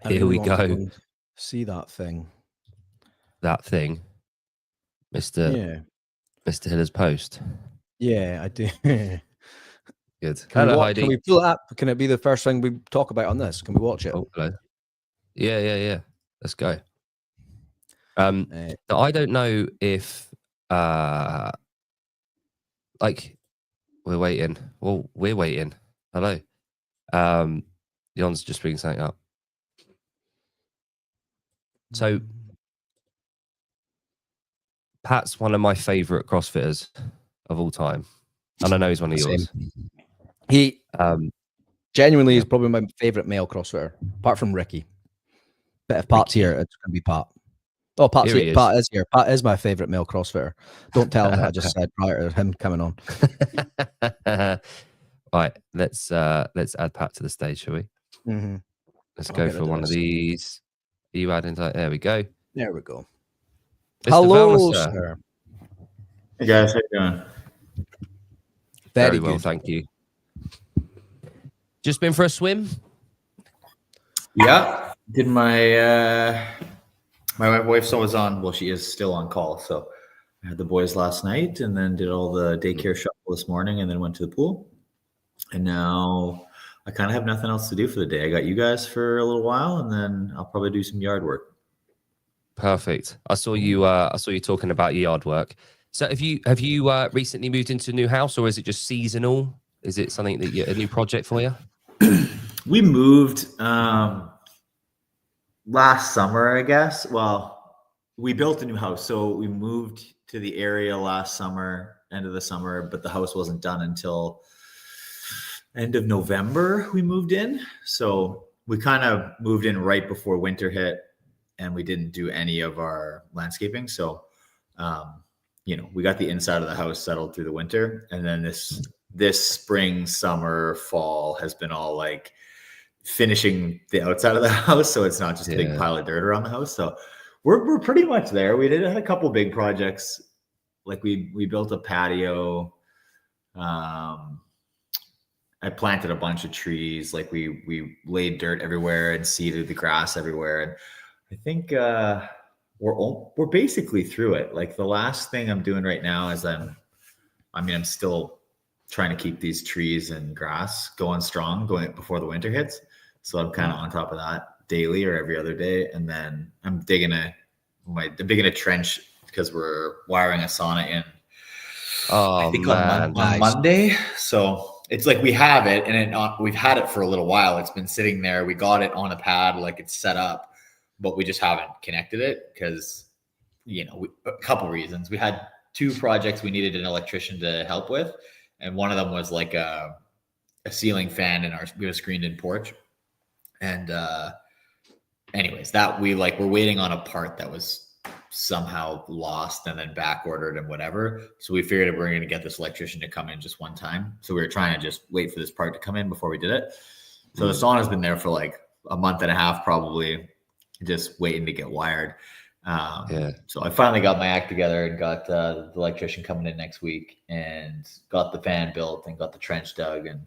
I Here really we want to go. and see that thing. That thing, Mr. Hiller's post. Yeah, I do. Good. Hello, Heidi. Can we pull it up? Can it be the first thing we talk about on this? Can we watch it? Oh, hello. Yeah. Let's go. I don't know if like we're waiting. Well, we're waiting. Hello. Jon's just bringing something up. So Pat's one of my favorite CrossFitters of all time. And I know he's one of yours. He genuinely is probably my favorite male CrossFitter, apart from Ricky. But if Pat's here, it's going to be Pat. Oh, Pat's here. Pat is here. Pat is my favorite male CrossFitter. Don't tell him what I just said prior to him coming on. Right, let's add Pat to the stage, shall we? Mm-hmm. Let's go for one of these. Are you adding? There we go. There we go. Mr. Hello, Vellner, sir. Hey guys, how you doing? Very well, thank you. Just been for a swim? Yeah, did my wife was on. Well, she is still on call, so I had the boys last night, and then did all the daycare shuffle this morning, and then went to the pool. And now I kind of have nothing else to do for the day. I got you guys for a little while, and then I'll probably do some yard work. Perfect. I saw you talking about your yard work. So have you recently moved into a new house, or is it just seasonal? Is it something that a new project for you? We moved last summer, I guess. Well, we built a new house, so we moved to the area last summer, end of the summer, but the house wasn't done until end of November. We moved in, so we kind of moved in right before winter hit, and we didn't do any of our landscaping. So, we got the inside of the house settled through the winter, and then this spring, summer, fall has been all like finishing the outside of the house, so it's not just a big pile of dirt around the house. So we're pretty much there. We had a couple big projects, like we built a patio. I planted a bunch of trees. Like we laid dirt everywhere and seeded the grass everywhere. And I think we're basically through it. Like the last thing I'm doing right now is I'm still trying to keep these trees and grass going strong before the winter hits. So I'm kind of on top of that daily or every other day. And then I'm digging a trench because we're wiring a sauna in. I think on Monday. So it's like we have it, and we've had it for a little while. It's been sitting there. We got it on a pad, like it's set up, but we just haven't connected it because, a couple reasons. We had 2 projects we needed an electrician to help with, and one of them was like a ceiling fan we have a screened-in porch. And anyways, that we're waiting on a part that was somehow lost and then back ordered and whatever. So we figured we're going to get this electrician to come in just one time. So we were trying to just wait for this part to come in before we did it. So the sauna's been there for like a month and a half, probably just waiting to get wired. So I finally got my act together and got the electrician coming in next week and got the fan built and got the trench dug. And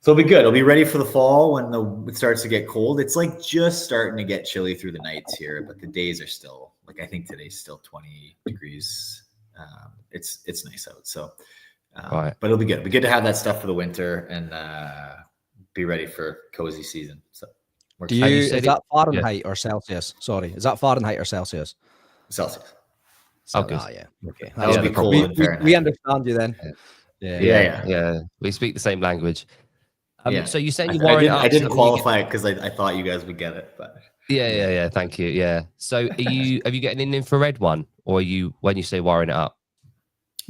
so it'll be good. It'll be ready for the fall when it starts to get cold. It's like just starting to get chilly through the nights here, but the days are still, like I think today's still 20 degrees. It's nice out. So, but it'll be good. It'll be good to have that stuff for the winter and be ready for cozy season. So is that Fahrenheit or Celsius? Sorry, is that Fahrenheit or Celsius? Celsius. Okay. Okay. That would be cold in Fahrenheit. We understand you then. Yeah. We speak the same language. So you said I didn't qualify it because I thought you guys would get it, but yeah. Thank you. Yeah. So have you getting an infrared one, or when you say wiring it up?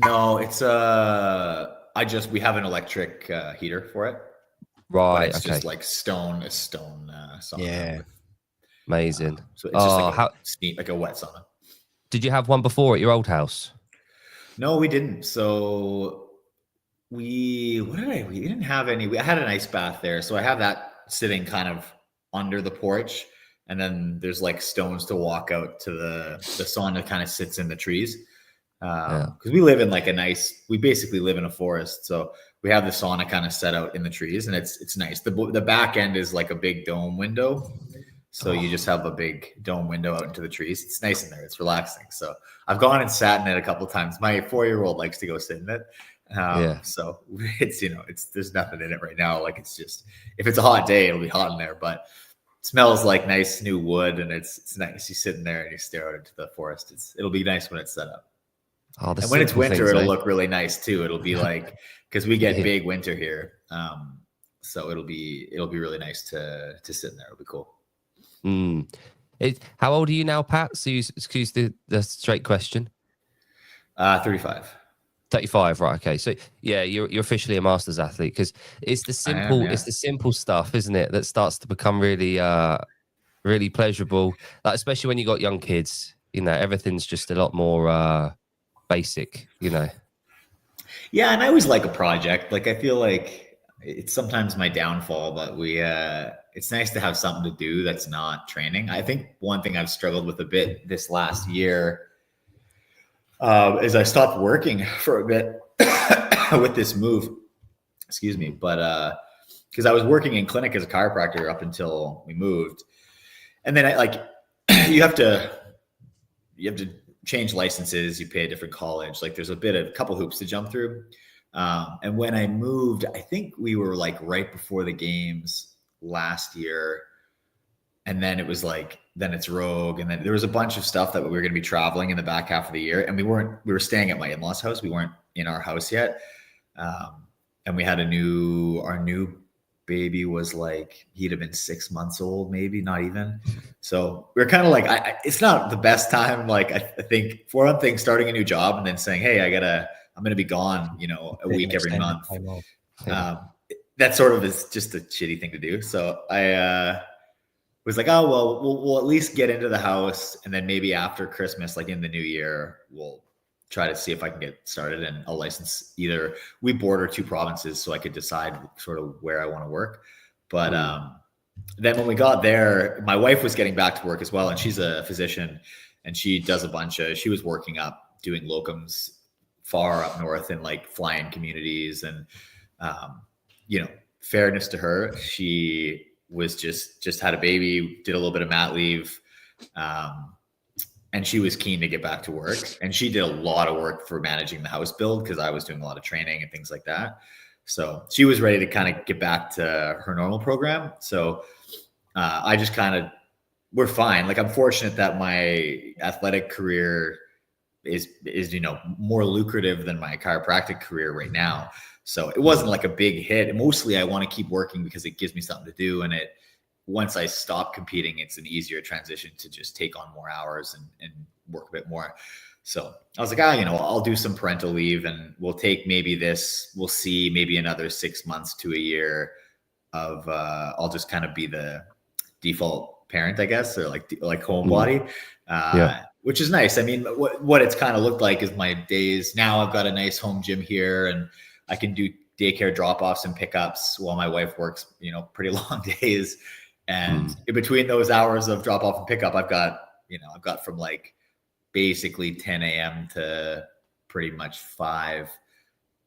No, it's we have an electric heater for it. Right. It's just like a stone sauna. Yeah. Amazing. So it's just like a wet sauna. Did you have one before at your old house? No, we didn't. So we didn't have any. I had an ice bath there, so I have that sitting kind of under the porch, and then there's like stones to walk out to the sauna. Kind of sits in the trees because we live in we basically live in a forest, so we have the sauna kind of set out in the trees, and it's nice. The back end is like a big dome window, So you just have a big dome window out into the trees. It's nice in there. It's relaxing. So I've gone and sat in it a couple of times. My 4-year-old likes to go sit in it. So it's, there's nothing in it right now. Like, it's just, if it's a hot day, it'll be hot in there, but it smells like nice new wood, and it's nice. You sit in there and you stare out into the forest. It'll be nice when it's set up. Oh, and when it's winter, it'll look really nice too. It'll be like, because we get big winter here. So it'll be really nice to sit in there. It'll be cool. How old are you now, Pat? So excuse the straight question. 35. 35, right? Okay, so yeah, you're officially a masters athlete, because it's the simple stuff, isn't it, that starts to become really really pleasurable. Like, especially when you got young kids, everything's just a lot more basic, Yeah, and I always like a project. Like, I feel like it's sometimes my downfall, but it's nice to have something to do that's not training. I think one thing I've struggled with a bit this last year is I stopped working for a bit with this move. Excuse me, but because I was working in clinic as a chiropractor up until we moved, and then you have to change licenses. You pay a different college. Like, there's a couple hoops to jump through. And when I moved, I think we were like right before the games last year. And then it was like, then it's Rogue. And then there was a bunch of stuff that we were going to be traveling in the back half of the year. And we were staying at my in-laws house. We weren't in our house yet. And we had our new baby was like, he'd have been 6 months old, maybe not even. So we we're kind of like, it's not the best time. Like, I think, for one thing, starting a new job and then saying, hey, I'm going to be gone, a week every month. That sort of is just a shitty thing to do. So I was like, oh, well, we'll at least get into the house. And then maybe after Christmas, like in the new year, we'll try to see if I can get started, and I'll license we border 2 provinces, so I could decide sort of where I want to work. But then when we got there, my wife was getting back to work as well. And she's a physician, and she does she was working up doing locums far up north in like fly-in communities. And, fairness to her, she was just had a baby, did a little bit of mat leave. And she was keen to get back to work, and she did a lot of work for managing the house build, because I was doing a lot of training and things like that. So she was ready to kind of get back to her normal program. So I just we're fine. Like, I'm fortunate that my athletic career is more lucrative than my chiropractic career right now. So it wasn't like a big hit. Mostly I want to keep working because it gives me something to do. And once I stop competing, it's an easier transition to just take on more hours and work a bit more. So I was like, I'll do some parental leave, and we'll take we'll see maybe another 6 months to a year of, I'll just kind of be the default parent, I guess, or like homebody, which is nice. I mean, what it's kind of looked like is my days. Now I've got a nice home gym here, and I can do daycare drop-offs and pickups while my wife works, pretty long days. And in between those hours of drop off and pickup, I've got from like basically 10 a.m. to pretty much 5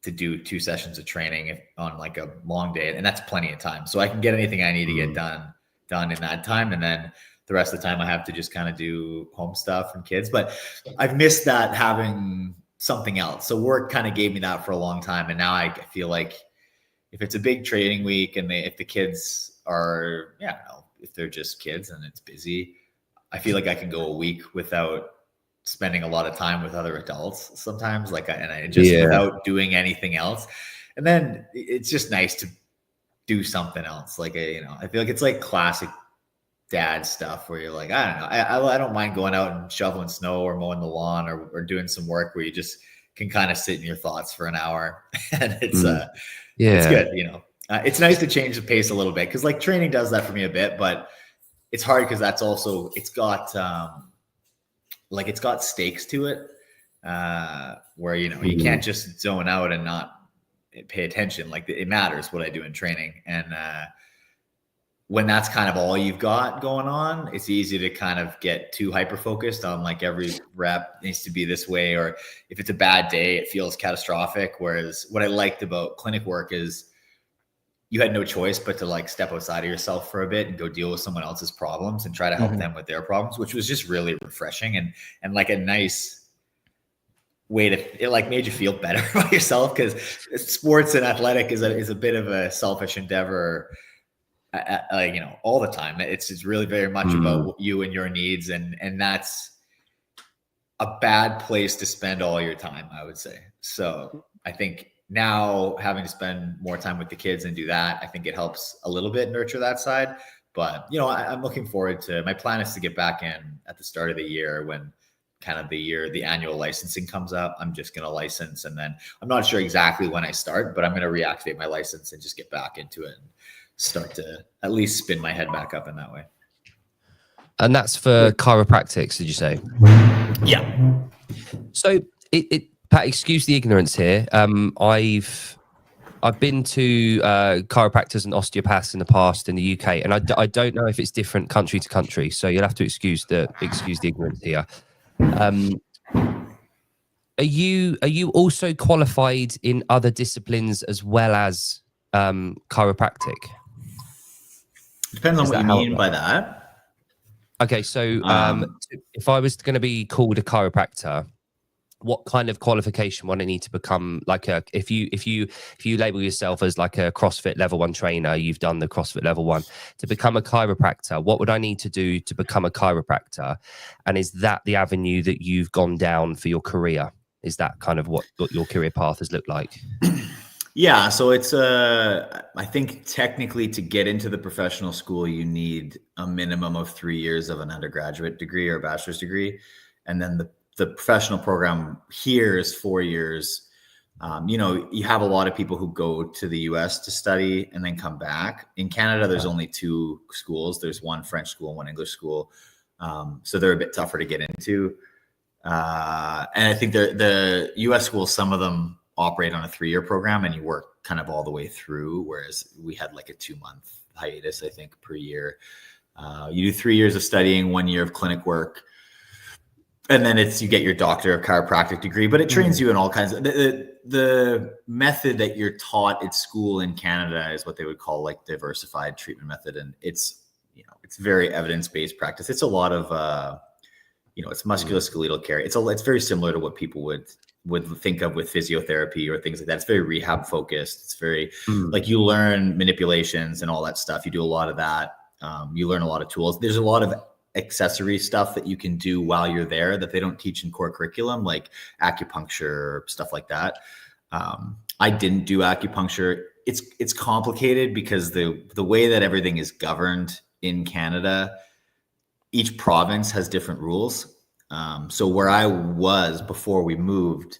to do 2 sessions of training on like a long day. And that's plenty of time. So I can get anything I need to get done in that time. And then the rest of the time I have to just kind of do home stuff and kids. But I've missed that, having something else. So work kind of gave me that for a long time. And now I feel like if it's a big training week, and if the kids are, if they're just kids and it's busy, I feel like I can go a week without spending a lot of time with other adults sometimes, without doing anything else. And then it's just nice to do something else. Like, I feel like it's like classic dad stuff where you're like, I don't know, I don't mind going out and shoveling snow or mowing the lawn or doing some work where you just can kind of sit in your thoughts for an hour. And it's it's good. It's nice to change the pace a little bit, because like training does that for me a bit, but it's hard because that's also, it's got stakes to it, where, you can't just zone out and not pay attention. Like, it matters what I do in training. And when that's kind of all you've got going on, it's easy to kind of get too hyper-focused on like every rep needs to be this way, or if it's a bad day, it feels catastrophic. Whereas what I liked about clinic work is you had no choice but to like step outside of yourself for a bit and go deal with someone else's problems and try to help them with their problems, which was just really refreshing and like a nice way to, it like made you feel better about yourself, because sports and athletic is a bit of a selfish endeavor, like, you know, all the time. It's really very much about you and your needs, and that's a bad place to spend all your time, I would say. So I think now having to spend more time with the kids and do that, I think it helps a little bit nurture that side. But, you know, I'm looking forward to, my plan is to get back in at the start of the year when kind of the annual licensing comes up. I'm just going to license, and then I'm not sure exactly when I start, but I'm going to reactivate my license and just get back into it and start to at least spin my head back up in that way. And that's for chiropractics, did you say? Yeah. So Pat, excuse the ignorance here. I've been to chiropractors and osteopaths in the past in the UK, and I don't know if it's different country to country. So you'll have to excuse the ignorance here. Are you also qualified in other disciplines as well as chiropractic? Depends on what you mean by that. Okay, so if I was going to be called a chiropractor, what kind of qualification would I need to become? Like if you label yourself as like a CrossFit level 1 trainer, you've done the CrossFit level 1, to become a chiropractor, what would I need to do to become a chiropractor? And is that the avenue that you've gone down for your career? Is that kind of what your career path has looked like? Yeah, so it's I think technically to get into the professional school, you need a minimum of 3 years of an undergraduate degree or a bachelor's degree, and then the professional program here is 4 years. You know, you have a lot of people who go to the US to study and then come back. In Canada, there's only 2 schools. There's one French school and one English school. So they're a bit tougher to get into. And I think the US schools, some of them operate on a 3-year program and you work kind of all the way through, whereas we had like a 2-month hiatus, I think, per year. You do 3 years of studying, 1 year of clinic work, and then you get your doctor of chiropractic degree, but it trains you in all kinds of the method that you're taught at school in Canada is what they would call like diversified treatment method. And it's very evidence-based practice. It's a lot of, it's musculoskeletal care. It's very similar to what people would think of with physiotherapy or things like that. It's very rehab focused. It's very like you learn manipulations and all that stuff. You do a lot of that. You learn a lot of tools. There's a lot of accessory stuff that you can do while you're there that they don't teach in core curriculum, like acupuncture, stuff like that. I didn't do acupuncture. It's complicated because the way that everything is governed in Canada, each province has different rules. So where I was before we moved,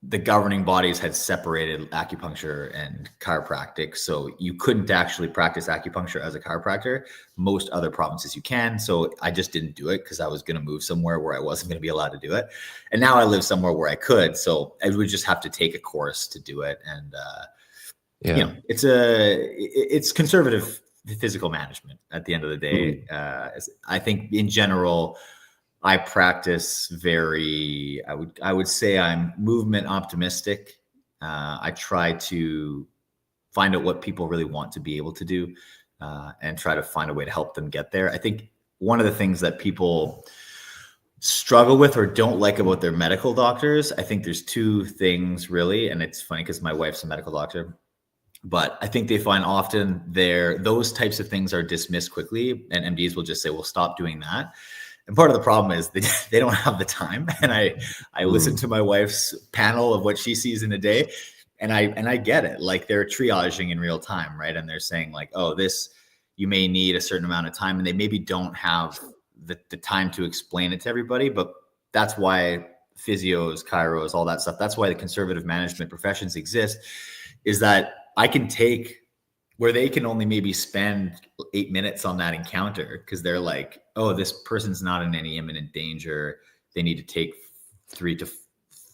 the governing bodies had separated acupuncture and chiropractic. So you couldn't actually practice acupuncture as a chiropractor. Most other provinces you can. So I just didn't do it because I was going to move somewhere where I wasn't going to be allowed to do it. And now I live somewhere where I could. So I would just have to take a course to do it. And, it's conservative physical management at the end of the day. I think in general, I practice I would say I'm movement optimistic. I try to find out what people really want to be able to do and try to find a way to help them get there. I think one of the things that people struggle with or don't like about their medical doctors, I think there's 2 things really. And it's funny because my wife's a medical doctor, but I think they find often those types of things are dismissed quickly, and MDs will just say, well, stop doing that. And part of the problem is they don't have the time. And I listen to my wife's panel of what she sees in a day, and I get it. Like they're triaging in real time, right? And they're saying like, oh, you may need a certain amount of time, and they maybe don't have the time to explain it to everybody. But that's why physios, chiros, all that stuff. That's why the conservative management professions exist, is that I can take where they can only maybe spend 8 minutes on that encounter because they're like, oh, this person's not in any imminent danger. They need to take 3 to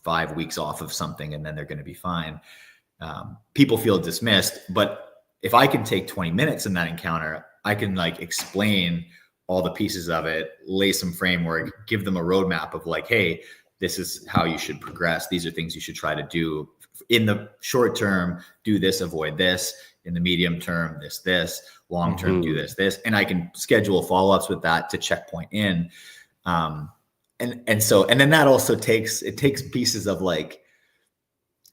5 weeks off of something and then they're going to be fine. People feel dismissed, but if I can take 20 minutes in that encounter, I can like explain all the pieces of it, lay some framework, give them a roadmap of like, hey, this is how you should progress. These are things you should try to do in the short term, do this, avoid this. In the medium term, this, long term, do this. And I can schedule follow-ups with that to checkpoint in. And then that also takes pieces of like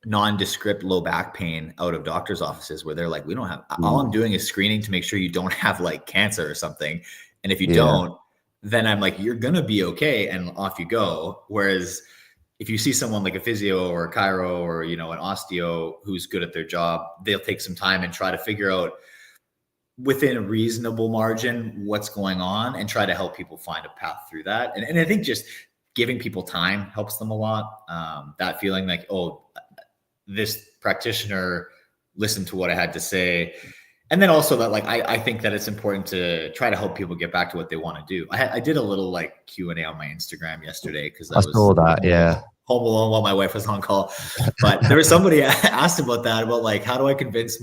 nondescript low back pain out of doctor's offices where they're like, we don't have, all I'm doing is screening to make sure you don't have like cancer or something. And if you don't, then I'm like, you're going to be okay. And off you go. Whereas if you see someone like a physio or a chiro or, you know, an osteo who's good at their job, they'll take some time and try to figure out within a reasonable margin what's going on and try to help people find a path through that. And I think just giving people time helps them a lot. That feeling like, oh, this practitioner listened to what I had to say. And then also that, like, I think that it's important to try to help people get back to what they want to do. I did a little like Q&A on my Instagram yesterday because I saw that, home alone while my wife was on call. But there was somebody asked about that, about like, how do I convince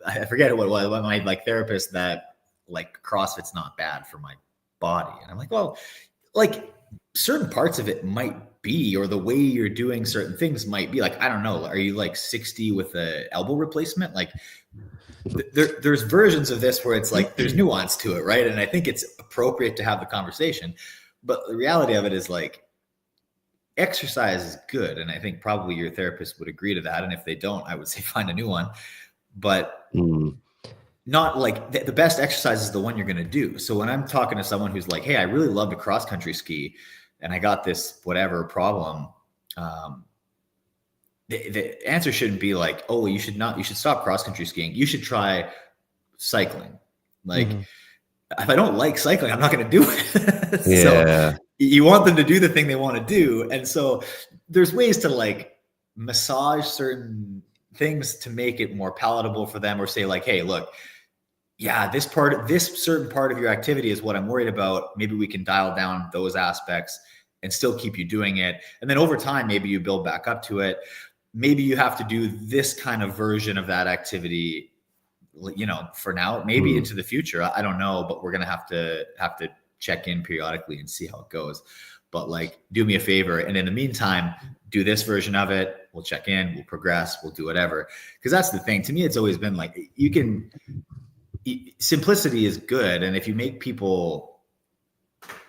I forget what it was, my like therapist that like CrossFit's not bad for my body. And I'm like, well, like certain parts of it might be, or the way you're doing certain things might be, like, I don't know. Are you like 60 with a elbow replacement? Like there's versions of this where it's like, there's nuance to it. Right. And I think it's appropriate to have the conversation, but the reality of it is like, exercise is good. And I think probably your therapist would agree to that. And if they don't, I would say find a new one, but not like the best exercise is the one you're going to do. So when I'm talking to someone who's like, hey, I really love to cross country ski and I got this whatever problem, the answer shouldn't be like, oh, you should stop cross country skiing. You should try cycling. Like if I don't like cycling, I'm not going to do it. So you want them to do the thing they want to do. And so there's ways to like massage certain things to make it more palatable for them, or say like, hey, look, yeah, this certain part of your activity is what I'm worried about. Maybe we can dial down those aspects and still keep you doing it. And then over time, maybe you build back up to it. Maybe you have to do this kind of version of that activity, you know, for now, maybe into the future. I don't know, but we're going to have to check in periodically and see how it goes. But like, do me a favor. And in the meantime, do this version of it. We'll check in, we'll progress, we'll do whatever. Because that's the thing. To me, it's always been like, simplicity is good. And if you make people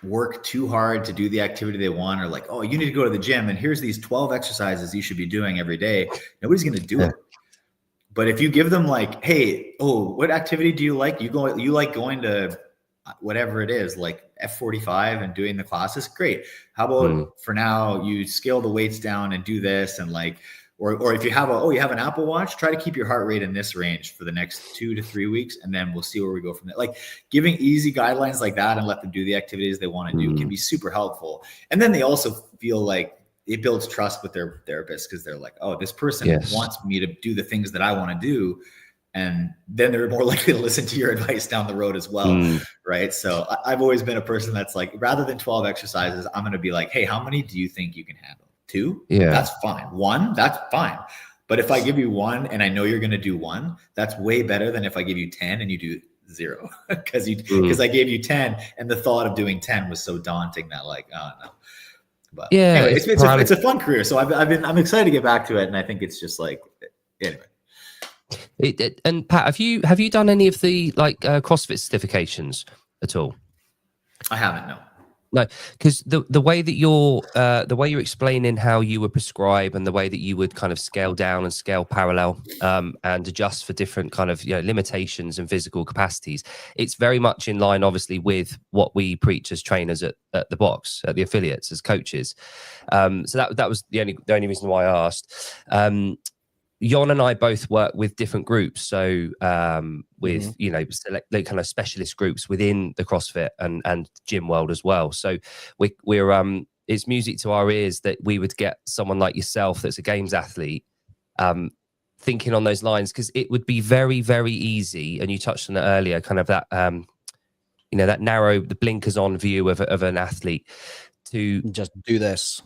work too hard to do the activity they want, or like, oh, you need to go to the gym and here's these 12 exercises you should be doing every day, nobody's going to do it. But if you give them like, hey, oh, what activity do you like? You like going to whatever it is, like F45 and doing the classes. Great. How about for now you scale the weights down and do this, and like, or if you have an Apple Watch, try to keep your heart rate in this range for the next 2 to 3 weeks. And then we'll see where we go from there. Like giving easy guidelines like that and let them do the activities they want to do can be super helpful. And then they also feel like it builds trust with their therapist, because they're like, oh, this person wants me to do the things that I want to do. And then they're more likely to listen to your advice down the road as well. Right. So I've always been a person that's like, rather than 12 exercises, I'm going to be like, hey, how many do you think you can handle? 2? Yeah, that's fine. 1, that's fine. But if I give you 1 and I know you're going to do 1, that's way better than if I give you 10 and you do 0, because I gave you 10 and the thought of doing 10 was so daunting that like, oh no. But yeah, anyway, it's a fun career. So I'm excited to get back to it. And I think it's just like, anyway. And Pat, have you done any of the like CrossFit certifications at all? I haven't, no. No, because the way that you're explaining how you would prescribe and the way that you would kind of scale down and scale parallel and adjust for different kind of, you know, limitations and physical capacities, it's very much in line, obviously, with what we preach as trainers at the box, at the affiliates, as coaches. So that was the only reason why I asked. Jon and I both work with different groups. So with, you know, select kind of specialist groups within the CrossFit and gym world as well. So we're it's music to our ears that we would get someone like yourself that's a games athlete thinking on those lines, because it would be very, very easy. And you touched on it earlier, kind of that, you know, that narrow, the blinkers on view of an athlete to just do this.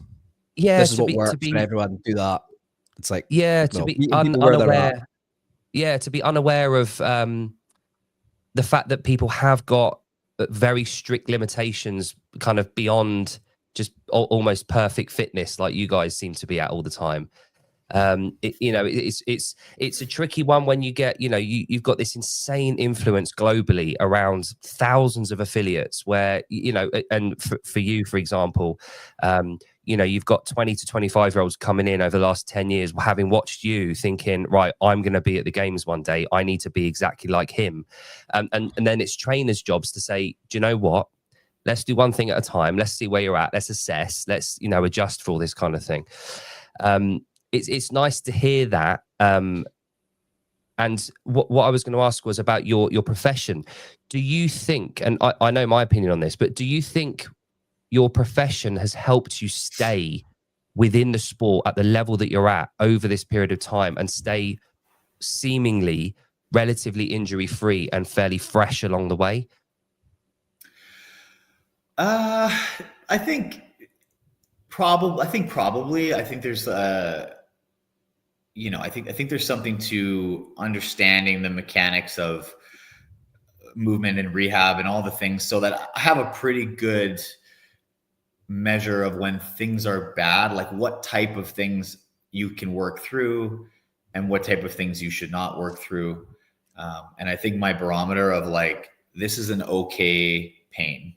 Yeah. This is what works for everyone. Do that. It's like, to be unaware. Yeah, to be unaware of the fact that people have got very strict limitations, kind of beyond just almost perfect fitness, like you guys seem to be at all the time. It's a tricky one when you get, you've got this insane influence globally around thousands of affiliates where, and for you, for example, you've got 20 to 25-year-olds coming in over the last 10 years, having watched you, thinking, right, I'm going to be at the games one day. I need to be exactly like him. And then it's trainers' jobs to say, do you know what? Let's do one thing at a time. Let's see where you're at. Let's assess. Let's, adjust for all this kind of thing. It's nice to hear that. And what I was going to ask was about your profession. Do you think, and I know my opinion on this, but do you think your profession has helped you stay within the sport at the level that you're at over this period of time and stay seemingly relatively injury-free and fairly fresh along the way? I think probably. I think there's I think there's something to understanding the mechanics of movement and rehab and all the things, so that I have a pretty good measure of when things are bad, like what type of things you can work through and what type of things you should not work through. And I think my barometer of like, this is an okay pain.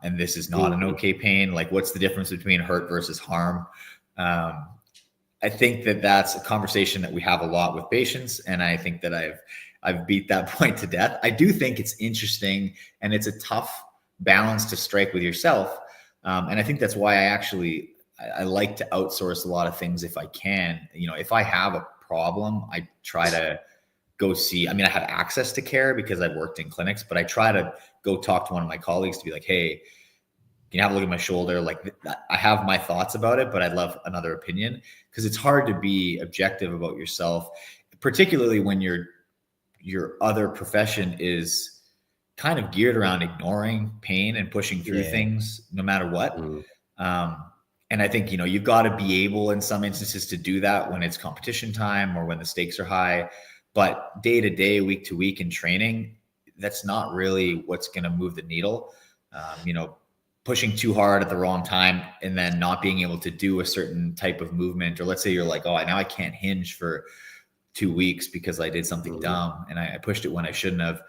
And this is not an okay pain. Like, what's the difference between hurt versus harm? I think that that's a conversation that we have a lot with patients. And I think that I've beat that point to death. I do think it's interesting, and it's a tough balance to strike with yourself. And I think that's why I like to outsource a lot of things if I can. If I have a problem, I try to go see. I mean, I have access to care because I've worked in clinics, but I try to go talk to one of my colleagues to be like, hey, can you have a look at my shoulder? Like, I have my thoughts about it, but I'd love another opinion, because it's hard to be objective about yourself, particularly when your other profession is kind of geared around ignoring pain and pushing through things no matter what. And I think, you've got to be able in some instances to do that when it's competition time or when the stakes are high. But day to day, week to week in training, that's not really what's going to move the needle. Pushing too hard at the wrong time and then not being able to do a certain type of movement, or let's say you're like, oh, now I can't hinge for 2 weeks because I did something dumb and I pushed it when I shouldn't have.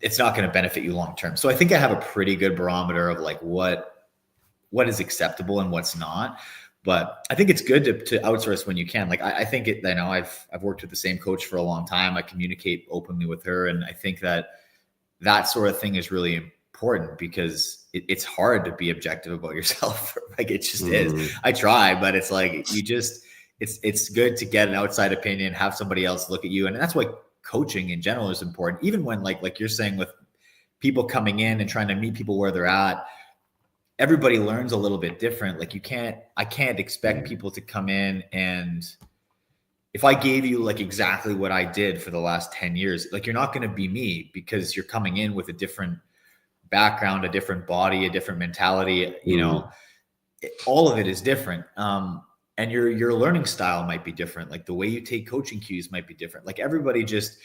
It's not going to benefit you long term. So I think I have a pretty good barometer of like what is acceptable and what's not. But I think it's good to outsource when you can. Like, I think I've worked with the same coach for a long time. I communicate openly with her. And I think that sort of thing is really important, because it's hard to be objective about yourself. Like, it just is. I try, but it's like, it's good to get an outside opinion, have somebody else look at you. And that's why coaching in general is important. Even when like you're saying, with people coming in and trying to meet people where they're at, everybody learns a little bit different. Like, I can't expect people to come in, and if I gave you like exactly what I did for the last 10 years, like, you're not going to be me, because you're coming in with a different background, a different body, a different mentality, all of it is different. And your learning style might be different. Like, the way you take coaching cues might be different. Like, everybody just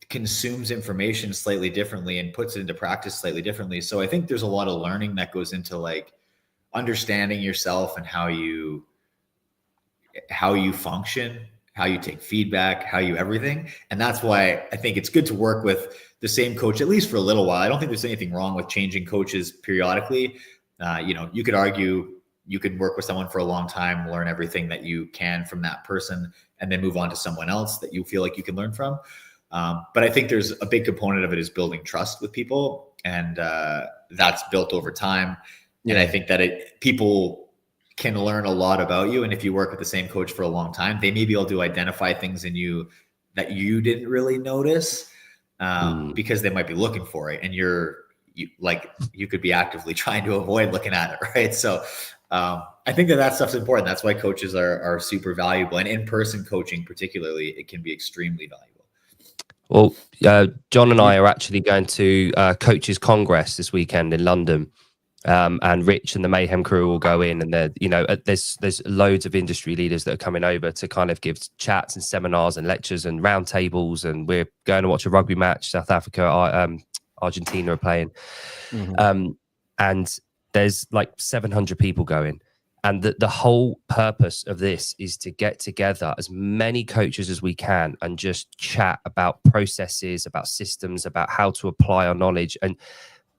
consumes information slightly differently and puts it into practice slightly differently. So I think there's a lot of learning that goes into like understanding yourself and how you function, how you take feedback, how you everything. And that's why I think it's good to work with the same coach, at least for a little while. I don't think there's anything wrong with changing coaches periodically. You could argue you could work with someone for a long time, learn everything that you can from that person, and then move on to someone else that you feel like you can learn from. But I think there's a big component of it is building trust with people, and that's built over time. And I think that people can learn a lot about you. And if you work with the same coach for a long time, they may be able to identify things in you that you didn't really notice, because they might be looking for it. And you could be actively trying to avoid looking at it. Right. So I think that stuff's important. That's why coaches are super valuable. And in-person coaching, particularly, it can be extremely valuable. Well, John and I are actually going to Coaches Congress this weekend in London, and Rich and the Mayhem crew will go in, and there's loads of industry leaders that are coming over to kind of give chats and seminars and lectures and roundtables, and we're going to watch a rugby match. South Africa, Argentina are playing, and there's like 700 people going. And the whole purpose of this is to get together as many coaches as we can and just chat about processes, about systems, about how to apply our knowledge, and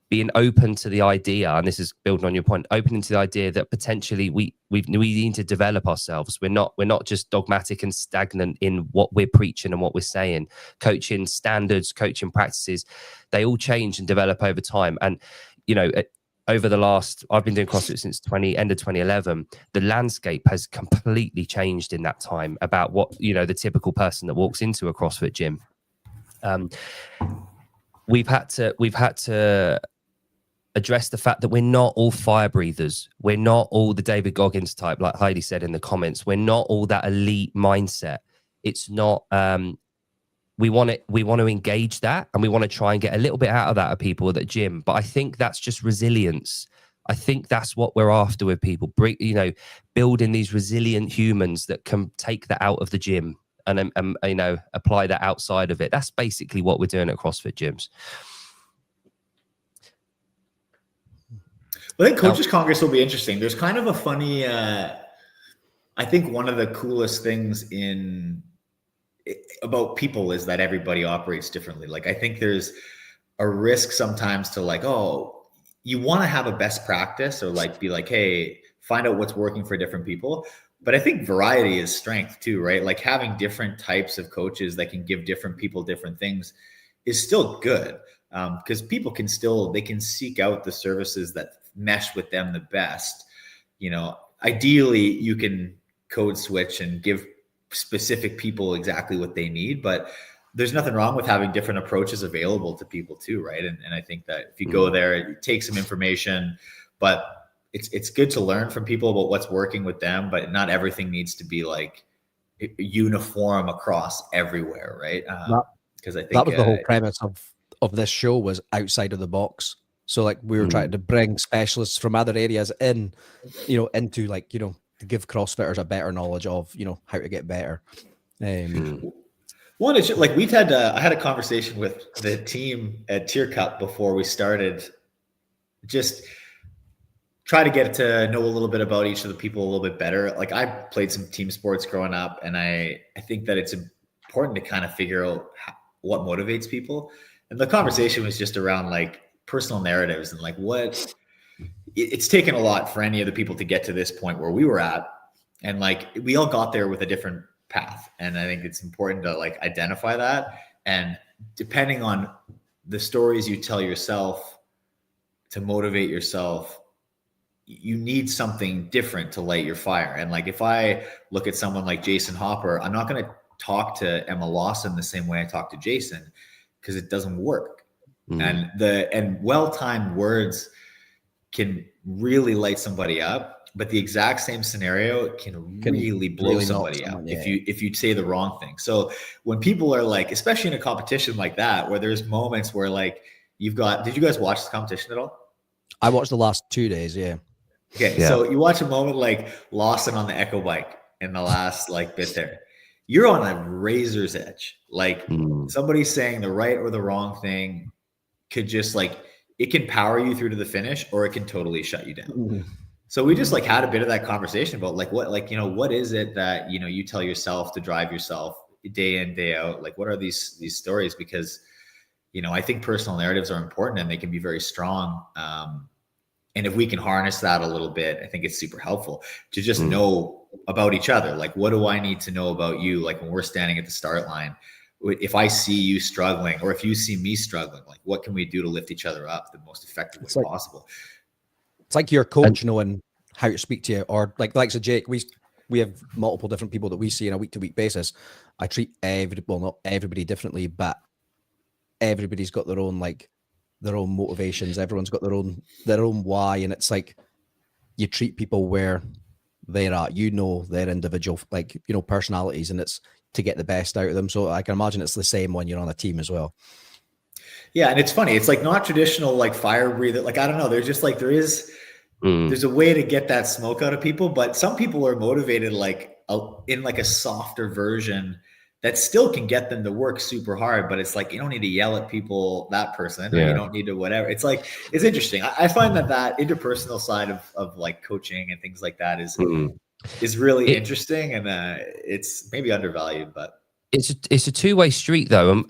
being open to the idea. And this is building on your point, open to the idea that potentially we need to develop ourselves. We're not just dogmatic and stagnant in what we're preaching and what we're saying. Coaching standards, coaching practices, they all change and develop over time. And, you know, over the last, I've been doing CrossFit since end of 2011. The landscape has completely changed in that time about what, you know, the typical person that walks into a CrossFit gym. We've had to address the fact that we're not all fire breathers. We're not all the David Goggins type, like Heidi said in the comments. We're not all that elite mindset. It's not, we want to engage that, and we want to try and get a little bit out of that of people at the gym. But I think that's just resilience. I think that's what we're after with people, you know, building these resilient humans that can take that out of the gym and you know, apply that outside of it. That's basically what we're doing at CrossFit gyms. I think Coaches Congress will be interesting. There's kind of a funny, I think one of the coolest things about people is that everybody operates differently. Like, I think there's a risk sometimes to like, oh, you want to have a best practice, or like be like, hey, find out what's working for different people. But I think variety is strength too, right? Like having different types of coaches that can give different people different things is still good, because people can they can seek out the services that mesh with them the best. You know, ideally you can code switch and give specific people exactly what they need, but there's nothing wrong with having different approaches available to people too, right? And I think that if you go there, take some information, but it's good to learn from people about what's working with them, but not everything needs to be like uniform across everywhere, right? Because I think that was the whole premise of this show, was outside of the box. So like we were trying to bring specialists from other areas in, you know, into like, you know, to give CrossFitters a better knowledge of, you know, how to get better. One is like I had a conversation with the team at Tier Cup before we started, just try to get to know a little bit about each of the people a little bit better. Like I played some team sports growing up, and I think that it's important to kind of figure out what motivates people. And the conversation was just around like personal narratives and like what it's taken a lot for any of the people to get to this point where we were at. And like, we all got there with a different path. And I think it's important to like identify that. And depending on the stories you tell yourself to motivate yourself, you need something different to light your fire. And like, if I look at someone like Jason Hopper, I'm not going to talk to Emma Lawson the same way I talk to Jason, because it doesn't work. And well-timed words can really light somebody up, but the exact same scenario can really blow somebody up if you say the wrong thing. So when people are like, especially in a competition like that, where there's moments where like did you guys watch the competition at all? I watched the last 2 days. Yeah. Okay. Yeah. So you watch a moment like Lawson on the Echo bike in the last like bit there, you're on a razor's edge. Like somebody saying the right or the wrong thing could just like, it can power you through to the finish, or it can totally shut you down. So we just like had a bit of that conversation about like, what is it that, you know, you tell yourself to drive yourself day in, day out? Like, what are these stories? Because, you know, I think personal narratives are important and they can be very strong. And if we can harness that a little bit, I think it's super helpful to just know about each other. Like, what do I need to know about you? Like when we're standing at the start line, if I see you struggling, or if you see me struggling, like what can we do to lift each other up the most effective way possible? It's like your coach knowing how to speak to you, or like so Jake, we have multiple different people that we see on a week-to-week basis. I treat not everybody differently, but everybody's got their own motivations. Everyone's got their own why, and it's like you treat people where they're at, you know, their individual, like, you know, personalities, and it's to get the best out of them. So I can imagine it's the same when you're on a team as well. Yeah. And it's funny. It's like not traditional, like fire breather. Like, I don't know. There's just like, there's a way to get that smoke out of people, but some people are motivated like in like a softer version that still can get them to work super hard, but it's like, you don't need to yell at people, that person, or you don't need to whatever. It's like, it's interesting. I find that interpersonal side of like coaching and things like that is really interesting, and it's maybe undervalued, but it's a two-way street though.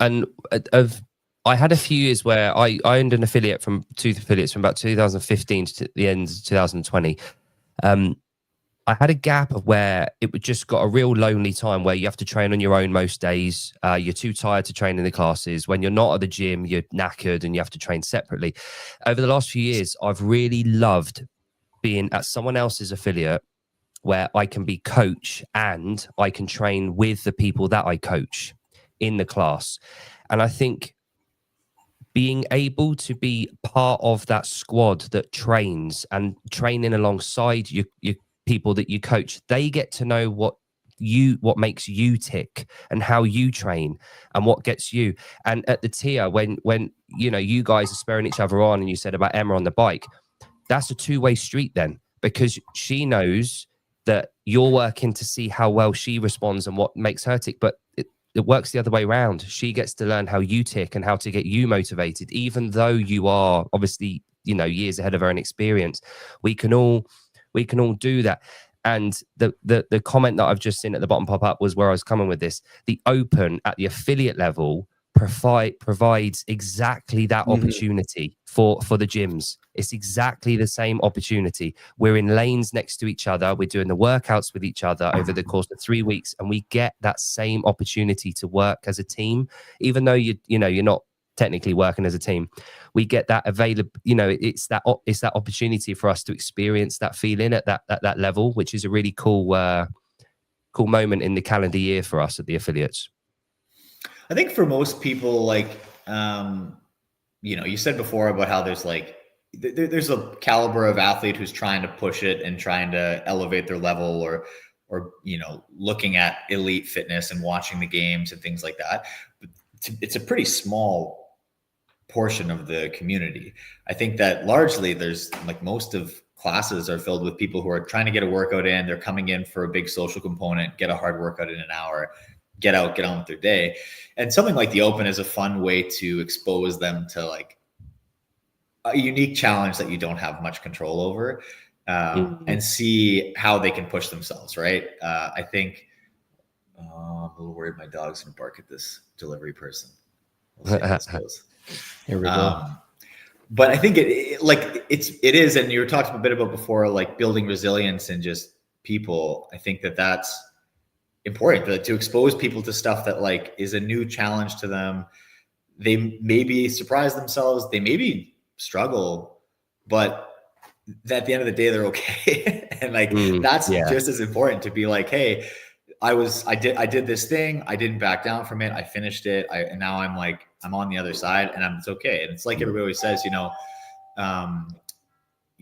I had a few years where I owned an affiliate from about 2015 to the end of 2020. I had a gap of where it would just got a real lonely time where you have to train on your own most days. You're too tired to train in the classes. When you're not at the gym, you're knackered and you have to train separately. Over the last few years, I've really loved being at someone else's affiliate where I can be coach and I can train with the people that I coach in the class. And I think being able to be part of that squad that trains and training alongside your people that you coach, they get to know what makes you tick and how you train and what gets you. And at the tier, when you guys are spurring each other on, and you said about Emma on the bike, that's a two-way street then, because she knows that you're working to see how well she responds and what makes her tick, but it works the other way around. She gets to learn how you tick and how to get you motivated, even though you are obviously years ahead of her in experience. We can all do that. And the comment that I've just seen at the bottom pop up was where I was coming with this. The Open at the affiliate level provides exactly that opportunity for the gyms. It's exactly the same opportunity. We're in lanes next to each other. We're doing the workouts with each other over the course of 3 weeks, and we get that same opportunity to work as a team, even though you're not technically working as a team. We get that available. It's that opportunity for us to experience that feeling at that level, which is a really cool moment in the calendar year for us at the affiliates. I think for most people, like, you said before about how there's like, there's a caliber of athlete who's trying to push it and trying to elevate their level, or looking at elite fitness and watching the games and things like that. But it's a pretty small portion of the community. I think that largely there's like most of classes are filled with people who are trying to get a workout in. They're coming in for a big social component, get a hard workout in an hour, get on with their day. And something like the Open is a fun way to expose them to like a unique challenge that you don't have much control over, and see how they can push themselves. Right. I think I'm a little worried my dog's gonna bark at this delivery person. We'll see how this goes. Here we go. But I think it is, and you were talking a bit about before, like building resilience and just people. I think that's important to expose people to stuff that like is a new challenge to them. They maybe surprise themselves, they maybe struggle, but at the end of the day, they're okay. And like, that's just as important to be like, hey, I did this thing. I didn't back down from it. I finished it. And now I'm on the other side, and it's okay. And it's like everybody always says,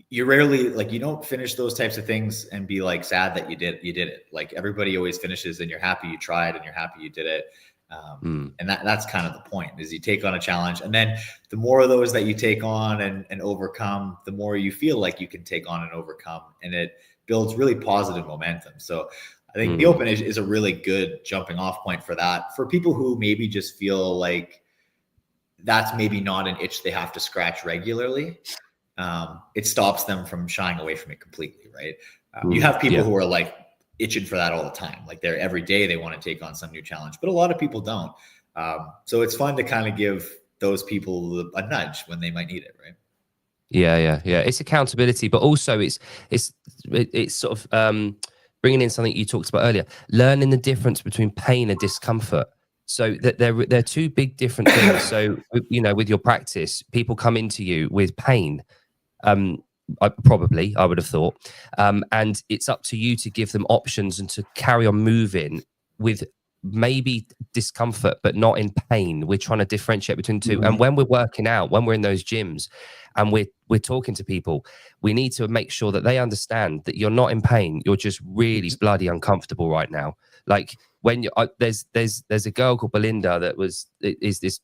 you rarely, like, you don't finish those types of things and be like sad that you did it. Like everybody always finishes and you're happy you tried and you're happy you did it. And that's kind of the point, is you take on a challenge, and then the more of those that you take on and overcome, the more you feel like you can take on and overcome, and it builds really positive momentum. So I think the Open is a really good jumping off point for that, for people who maybe just feel like that's maybe not an itch they have to scratch regularly. It stops them from shying away from it completely, right? You have people who are like itching for that all the time. Like they're every day they want to take on some new challenge, but a lot of people don't. So it's fun to kind of give those people a nudge when they might need it, right? Yeah. It's accountability, but also it's sort of bringing in something you talked about earlier, learning the difference between pain and discomfort. So that they're two big different things. So, with your practice, people come into you with pain. I would have thought. And it's up to you to give them options and to carry on moving with maybe discomfort, but not in pain. We're trying to differentiate between two. And when we're working out, when we're in those gyms and we're talking to people, we need to make sure that they understand that you're not in pain. You're just really bloody uncomfortable right now. Like when there's a girl called Belinda that is this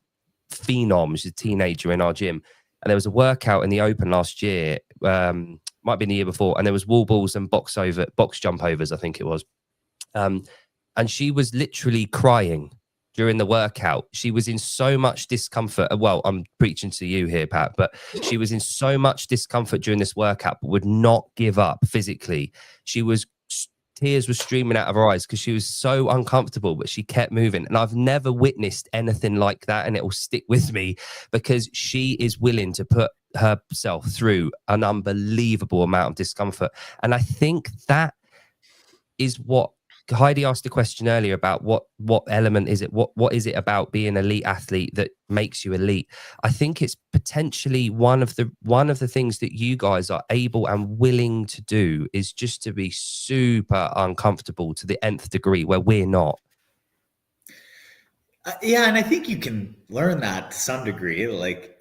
phenom. She's a teenager in our gym. And there was a workout in the Open last year, might have been the year before, and there was wall balls and box jump overs, I think it was. and she was literally crying during the workout. She was in so much discomfort. Well, I'm preaching to you here, Pat, but she was in so much discomfort during this workout, but would not give up physically. Tears were streaming out of her eyes because she was so uncomfortable, but she kept moving. And I've never witnessed anything like that, and it will stick with me because she is willing to put herself through an unbelievable amount of discomfort. And I think that is what Heidi asked a question earlier about what element is it? What is it about being an elite athlete that makes you elite? I think it's potentially one of the things that you guys are able and willing to do is just to be super uncomfortable to the nth degree where we're not. Yeah, and I think you can learn that to some degree. Like,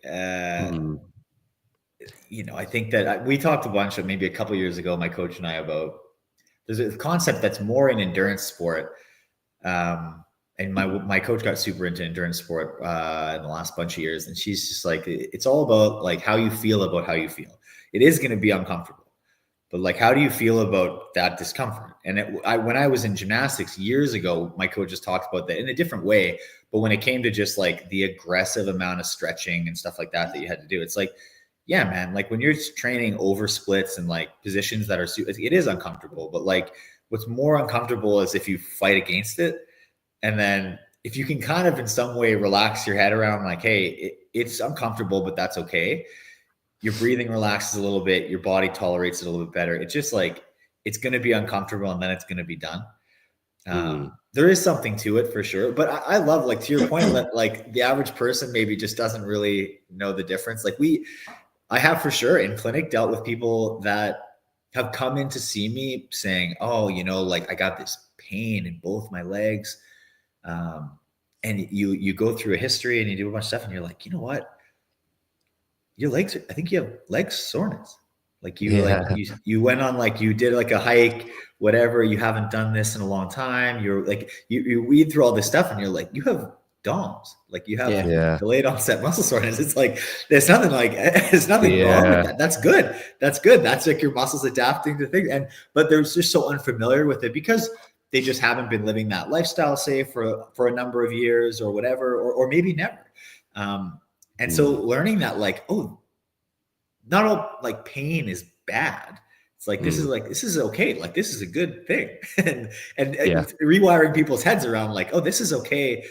you know, I think that we talked a bunch of maybe a couple of years ago, my coach and I, about there's a concept that's more in endurance sport. And my coach got super into endurance sport in the last bunch of years. And she's just like, it's all about like how you feel about how you feel. It is going to be uncomfortable, but like, how do you feel about that discomfort? And when I was in gymnastics years ago, my coach just talked about that in a different way. But when it came to just like the aggressive amount of stretching and stuff like that you had to do, it's like, yeah, man, like when you're training over splits and like positions that are, it is uncomfortable, but like what's more uncomfortable is if you fight against it. And then if you can kind of in some way relax your head around like, hey, it's uncomfortable, but that's okay. Your breathing relaxes a little bit. Your body tolerates it a little bit better. It's just like, it's going to be uncomfortable and then it's going to be done. There is something to it for sure. But I love, like, to your point, that like the average person maybe just doesn't really know the difference. Like I have for sure in clinic dealt with people that have come in to see me saying, oh, you know, like I got this pain in both my legs. And you go through a history and you do a bunch of stuff and you're like, you know what? Your legs, I think you have leg soreness. Like you went on, like you did like a hike, whatever. You haven't done this in a long time. You're like, you read through all this stuff and you're like, you have DOMS, like you have delayed onset muscle soreness. It's like, there's nothing wrong with that. That's good. That's like your muscles adapting to things. But they're just so unfamiliar with it because they just haven't been living that lifestyle, say for a number of years or whatever, or maybe never. And so learning that, like, oh, not all like pain is bad. It's like, this is okay. Like, this is a good thing. and rewiring people's heads around like, oh, this is okay.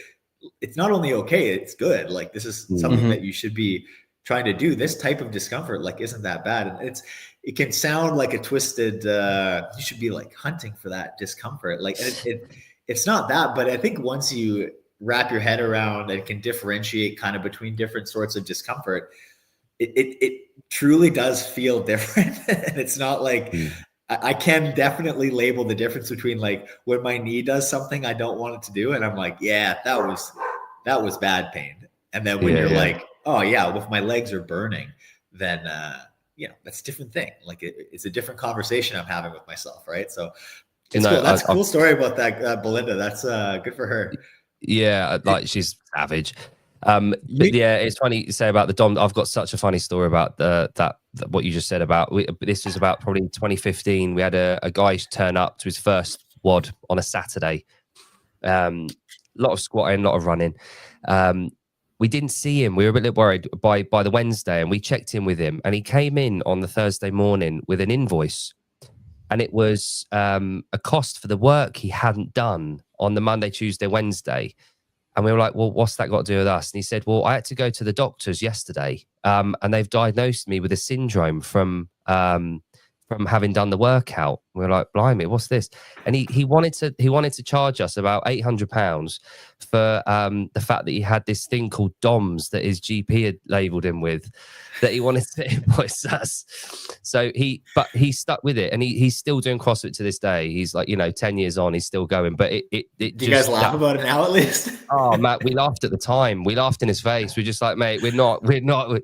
It's not only okay, it's good. Like, this is something that you should be trying to do. This type of discomfort, like, isn't that bad. And it can sound like a twisted, you should be like hunting for that discomfort. Like it's not that, but I think once you wrap your head around and can differentiate kind of between different sorts of discomfort, it truly does feel different. And it's not like, I can definitely label the difference between like when my knee does something I don't want it to do. And I'm like, yeah, that was bad pain. And then when you're like, oh yeah, if my legs are burning, then, that's a different thing. Like it's a different conversation I'm having with myself. Right. So it's cool. That's a cool story about that, Belinda. That's good for her. Yeah. Like she's savage. But yeah, it's funny you say about the DOM. I've got such a funny story about that what you just said about. This was about probably 2015. We had a guy turn up to his first WOD on a Saturday. A lot of squatting, a lot of running. We didn't see him. We were a bit worried by the Wednesday, and we checked in with him. And he came in on the Thursday morning with an invoice, and it was a cost for the work he hadn't done on the Monday, Tuesday, Wednesday. And we were like, well, what's that got to do with us? And he said, well, I had to go to the doctors yesterday, and they've diagnosed me with a syndrome from having done the workout. We were like, blimey, what's this? And he wanted to charge us about £800 for the fact that he had this thing called DOMS that his GP had labelled him with, that he wanted to invoice us. So he stuck with it, and he's still doing CrossFit to this day. He's like, 10 years on, he's still going. But it do you guys laugh about it now at least? Oh, Matt, we laughed at the time. We laughed in his face. We're just like, mate, we're not.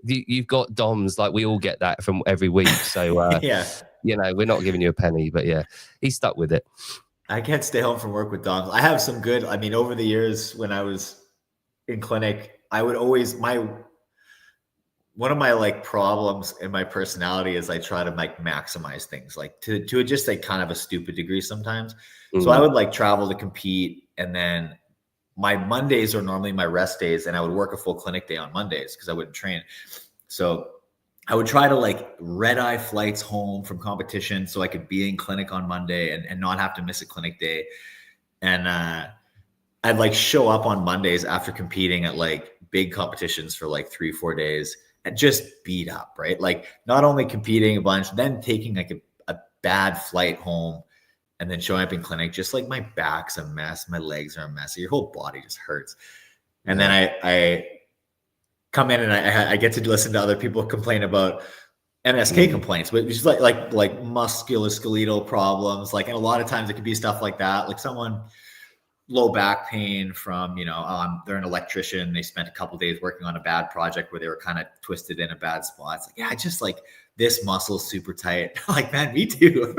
You've got DOMS, like we all get that from every week. So yeah. We're not giving you a penny, but yeah, he stuck with it. I can't stay home from work with DOMS. I have some good, over the years when I was in clinic, I would always, my one of my like problems in my personality is I try to like maximize things like to just like kind of a stupid degree sometimes. So I would like travel to compete, and then my Mondays are normally my rest days, and I would work a full clinic day on Mondays because I wouldn't train. So I would try to like red eye flights home from competition so I could be in clinic on Monday and not have to miss a clinic day. And I'd like show up on Mondays after competing at like big competitions for like 3-4 days and just beat up, right? Like not only competing a bunch, then taking like a bad flight home, and then showing up in clinic, just like my back's a mess, my legs are a mess, your whole body just hurts. And then I come in and I get to listen to other people complain about MSK complaints, which is like musculoskeletal problems. Like, and a lot of times it could be stuff like that. Like someone low back pain from, they're an electrician. They spent a couple of days working on a bad project where they were kind of twisted in a bad spot. It's like, yeah, just like this muscle's super tight. Like, man, me too.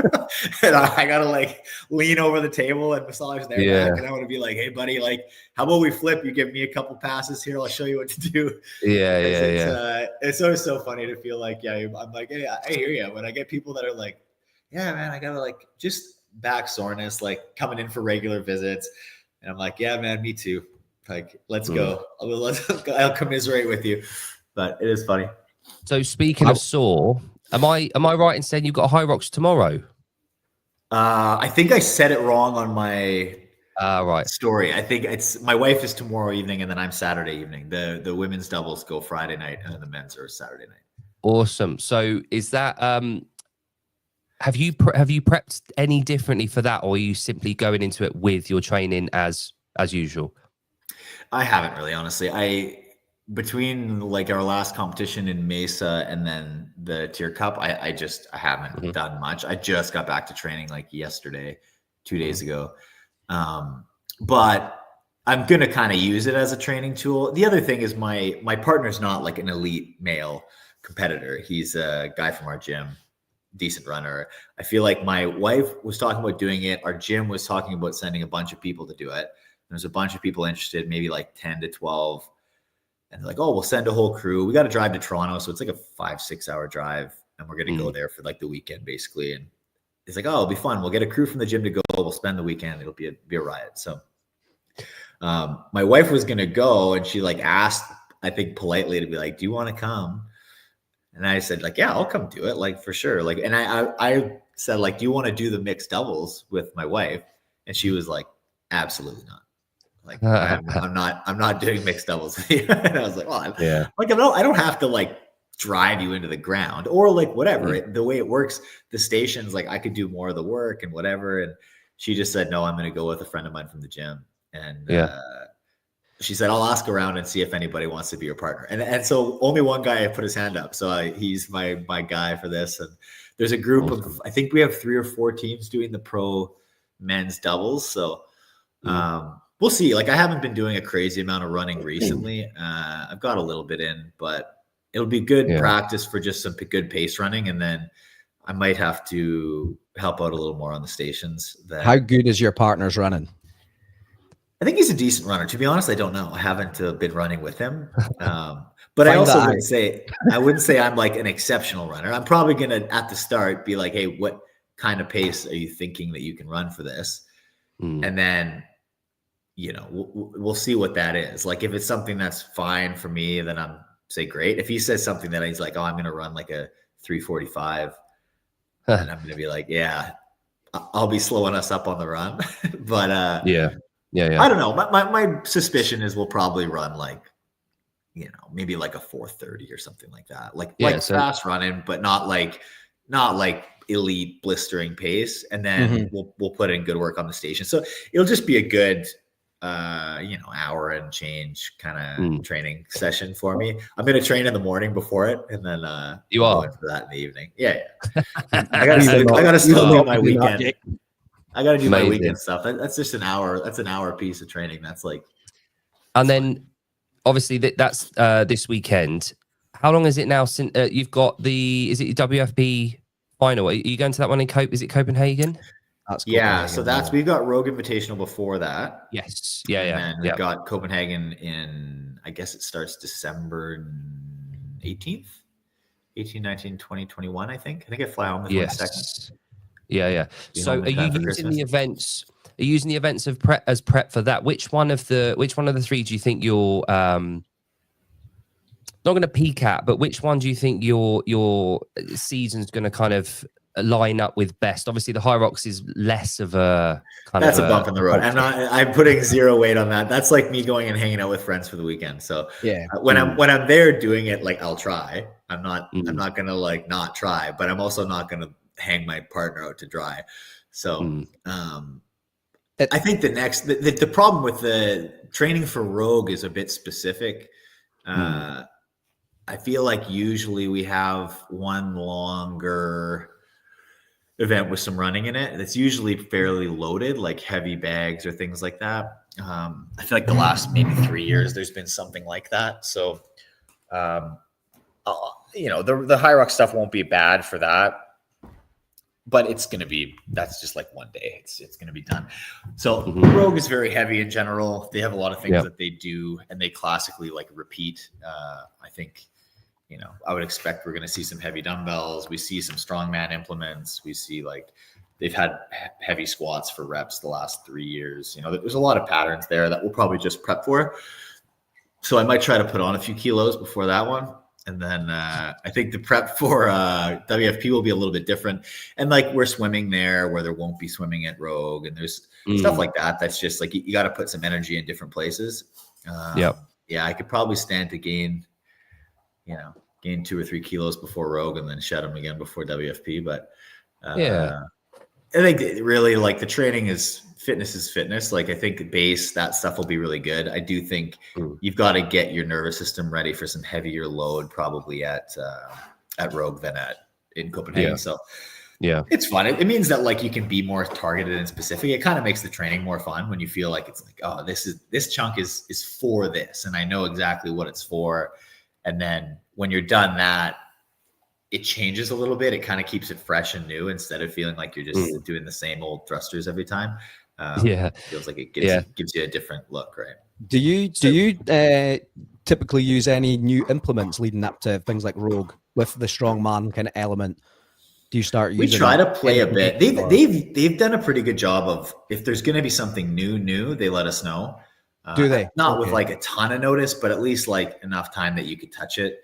And I got to like lean over the table and massage their back. And I want to be like, hey buddy, like, how about we flip? You give me a couple passes here. I'll show you what to do. It's always so funny to feel like, I'm like, hey, I hear you. When I get people that are like, yeah, man, I got to like just back soreness, like coming in for regular visits. And I'm like, yeah, man, me too. Like, let's go. I'll commiserate with you. But it is funny. So speaking of sore, am I right in saying you've got a High Rocks tomorrow? I think I said it wrong on my right story. I think it's my wife is tomorrow evening, and then I'm Saturday evening. The women's doubles go Friday night, and then the men's are Saturday night. Awesome. So is that have you prepped any differently for that, or are you simply going into it with your training as usual? I haven't really, honestly. Between like our last competition in Mesa and then the Tier Cup, I haven't done much. I just got back to training like yesterday, 2 days ago. But I'm going to kind of use it as a training tool. The other thing is my partner's not like an elite male competitor. He's a guy from our gym, decent runner. I feel like my wife was talking about doing it. Our gym was talking about sending a bunch of people to do it. There's a bunch of people interested, maybe like 10 to 12. And they're like, oh, we'll send a whole crew. We got to drive to Toronto. So it's like a 5-6 hour drive. And we're going to go there for like the weekend, basically. And it's like, oh, it'll be fun. We'll get a crew from the gym to go. We'll spend the weekend. It'll be a riot. So my wife was going to go, and she like asked, I think politely, to be like, do you want to come? And I said like, yeah, I'll come do it. Like for sure. Like, and I said like, do you want to do the mixed doubles with my wife? And she was like, absolutely not. Like I'm not doing mixed doubles. And I was like, well, I don't have to like drive you into the ground or like whatever. The way it works, the stations, like I could do more of the work and whatever. And she just said, no, I'm going to go with a friend of mine from the gym. And she said, I'll ask around and see if anybody wants to be your partner. And so only one guy put his hand up. So he's my guy for this. And there's a group of, I think we have 3 or 4 teams doing the pro men's doubles. So, we'll see. Like I haven't been doing a crazy amount of running recently. I've got a little bit in, but it'll be good practice for just some good pace running. And then I might have to help out a little more on the stations. How good is your partner's running? I think he's a decent runner. To be honest, I don't know. I haven't been running with him. But I also wouldn't say I'm like an exceptional runner. I'm probably going to, at the start, be like, hey, what kind of pace are you thinking that you can run for this? And then, we'll see what that is. Like if it's something that's fine for me, then I'm say great. If he says something that he's like, oh, I'm going to run like a 3:45, and I'm going to be like, yeah, I'll be slowing us up on the run. But I don't know. My suspicion is we'll probably run like, maybe like a 4:30 or something like that. Like fast running, but not like elite blistering pace. And then we'll put in good work on the station. So it'll just be a good hour and change kind of training session for me. I'm going to train in the morning before it, and then you are going for that in the evening. I gotta still do my weekend. I gotta do my weekend stuff. That's just an hour. That's an hour piece of training. That's like, and then obviously that's this weekend. How long is it now since you've got is it WFP final? Are you going to that one in is it Copenhagen? So we've got Rogue Invitational before that. Yes. And then we've got Copenhagen in, I guess it starts December 18th, 18, 19, 20, 21, I think. I think I fly home the 22nd. Yeah. So are you using the events? Are you using the events of prep for that? Which one of the three do you think you're not going to peak at, but which one do you think your season's going to kind of line up with best? Obviously, the High Rocks is less of a that's a bump in the road. I'm putting zero weight on that. That's like me going and hanging out with friends for the weekend. So when I'm there doing it, like I'll try. I'm not gonna like not try, but I'm also not gonna hang my partner out to dry. So I think the problem with the training for Rogue is a bit specific. I feel like usually we have one longer event with some running in it. That's usually fairly loaded, like heavy bags or things like that. I feel like the last maybe 3 years, there's been something like that. So, the High Rock stuff won't be bad for that, but that's just like one day. It's going to be done. So Rogue is very heavy in general. They have a lot of things that they do, and they classically like repeat. I think, I would expect we're going to see some heavy dumbbells. We see some strongman implements. We see like they've had heavy squats for reps the last 3 years. There's a lot of patterns there that we'll probably just prep for. So I might try to put on a few kilos before that one. And then I think the prep for WFP will be a little bit different. And like we're swimming there where there won't be swimming at Rogue. And there's stuff like that. That's just like you got to put some energy in different places. Yeah, I could probably stand to gain 2 or 3 kilos before Rogue and then shed them again before WFP. But I think really like the training is fitness. Like I think the base, that stuff will be really good. I do think you've got to get your nervous system ready for some heavier load probably at Rogue than in Copenhagen. So it's fun. It means that like you can be more targeted and specific. It kind of makes the training more fun when you feel like it's like, oh, this chunk is for this. And I know exactly what it's for. And then when you're done that, it changes a little bit. It kind of keeps it fresh and new instead of feeling like you're just doing the same old thrusters every time. It feels like it gives you a different look, right? Do you typically use any new implements leading up to things like Rogue with the strongman kind of element? Do you start using? We try to play a bit. They've done a pretty good job of, if there's going to be something new, they let us know. Do they? Not with like a ton of notice, but at least like enough time that you could touch it.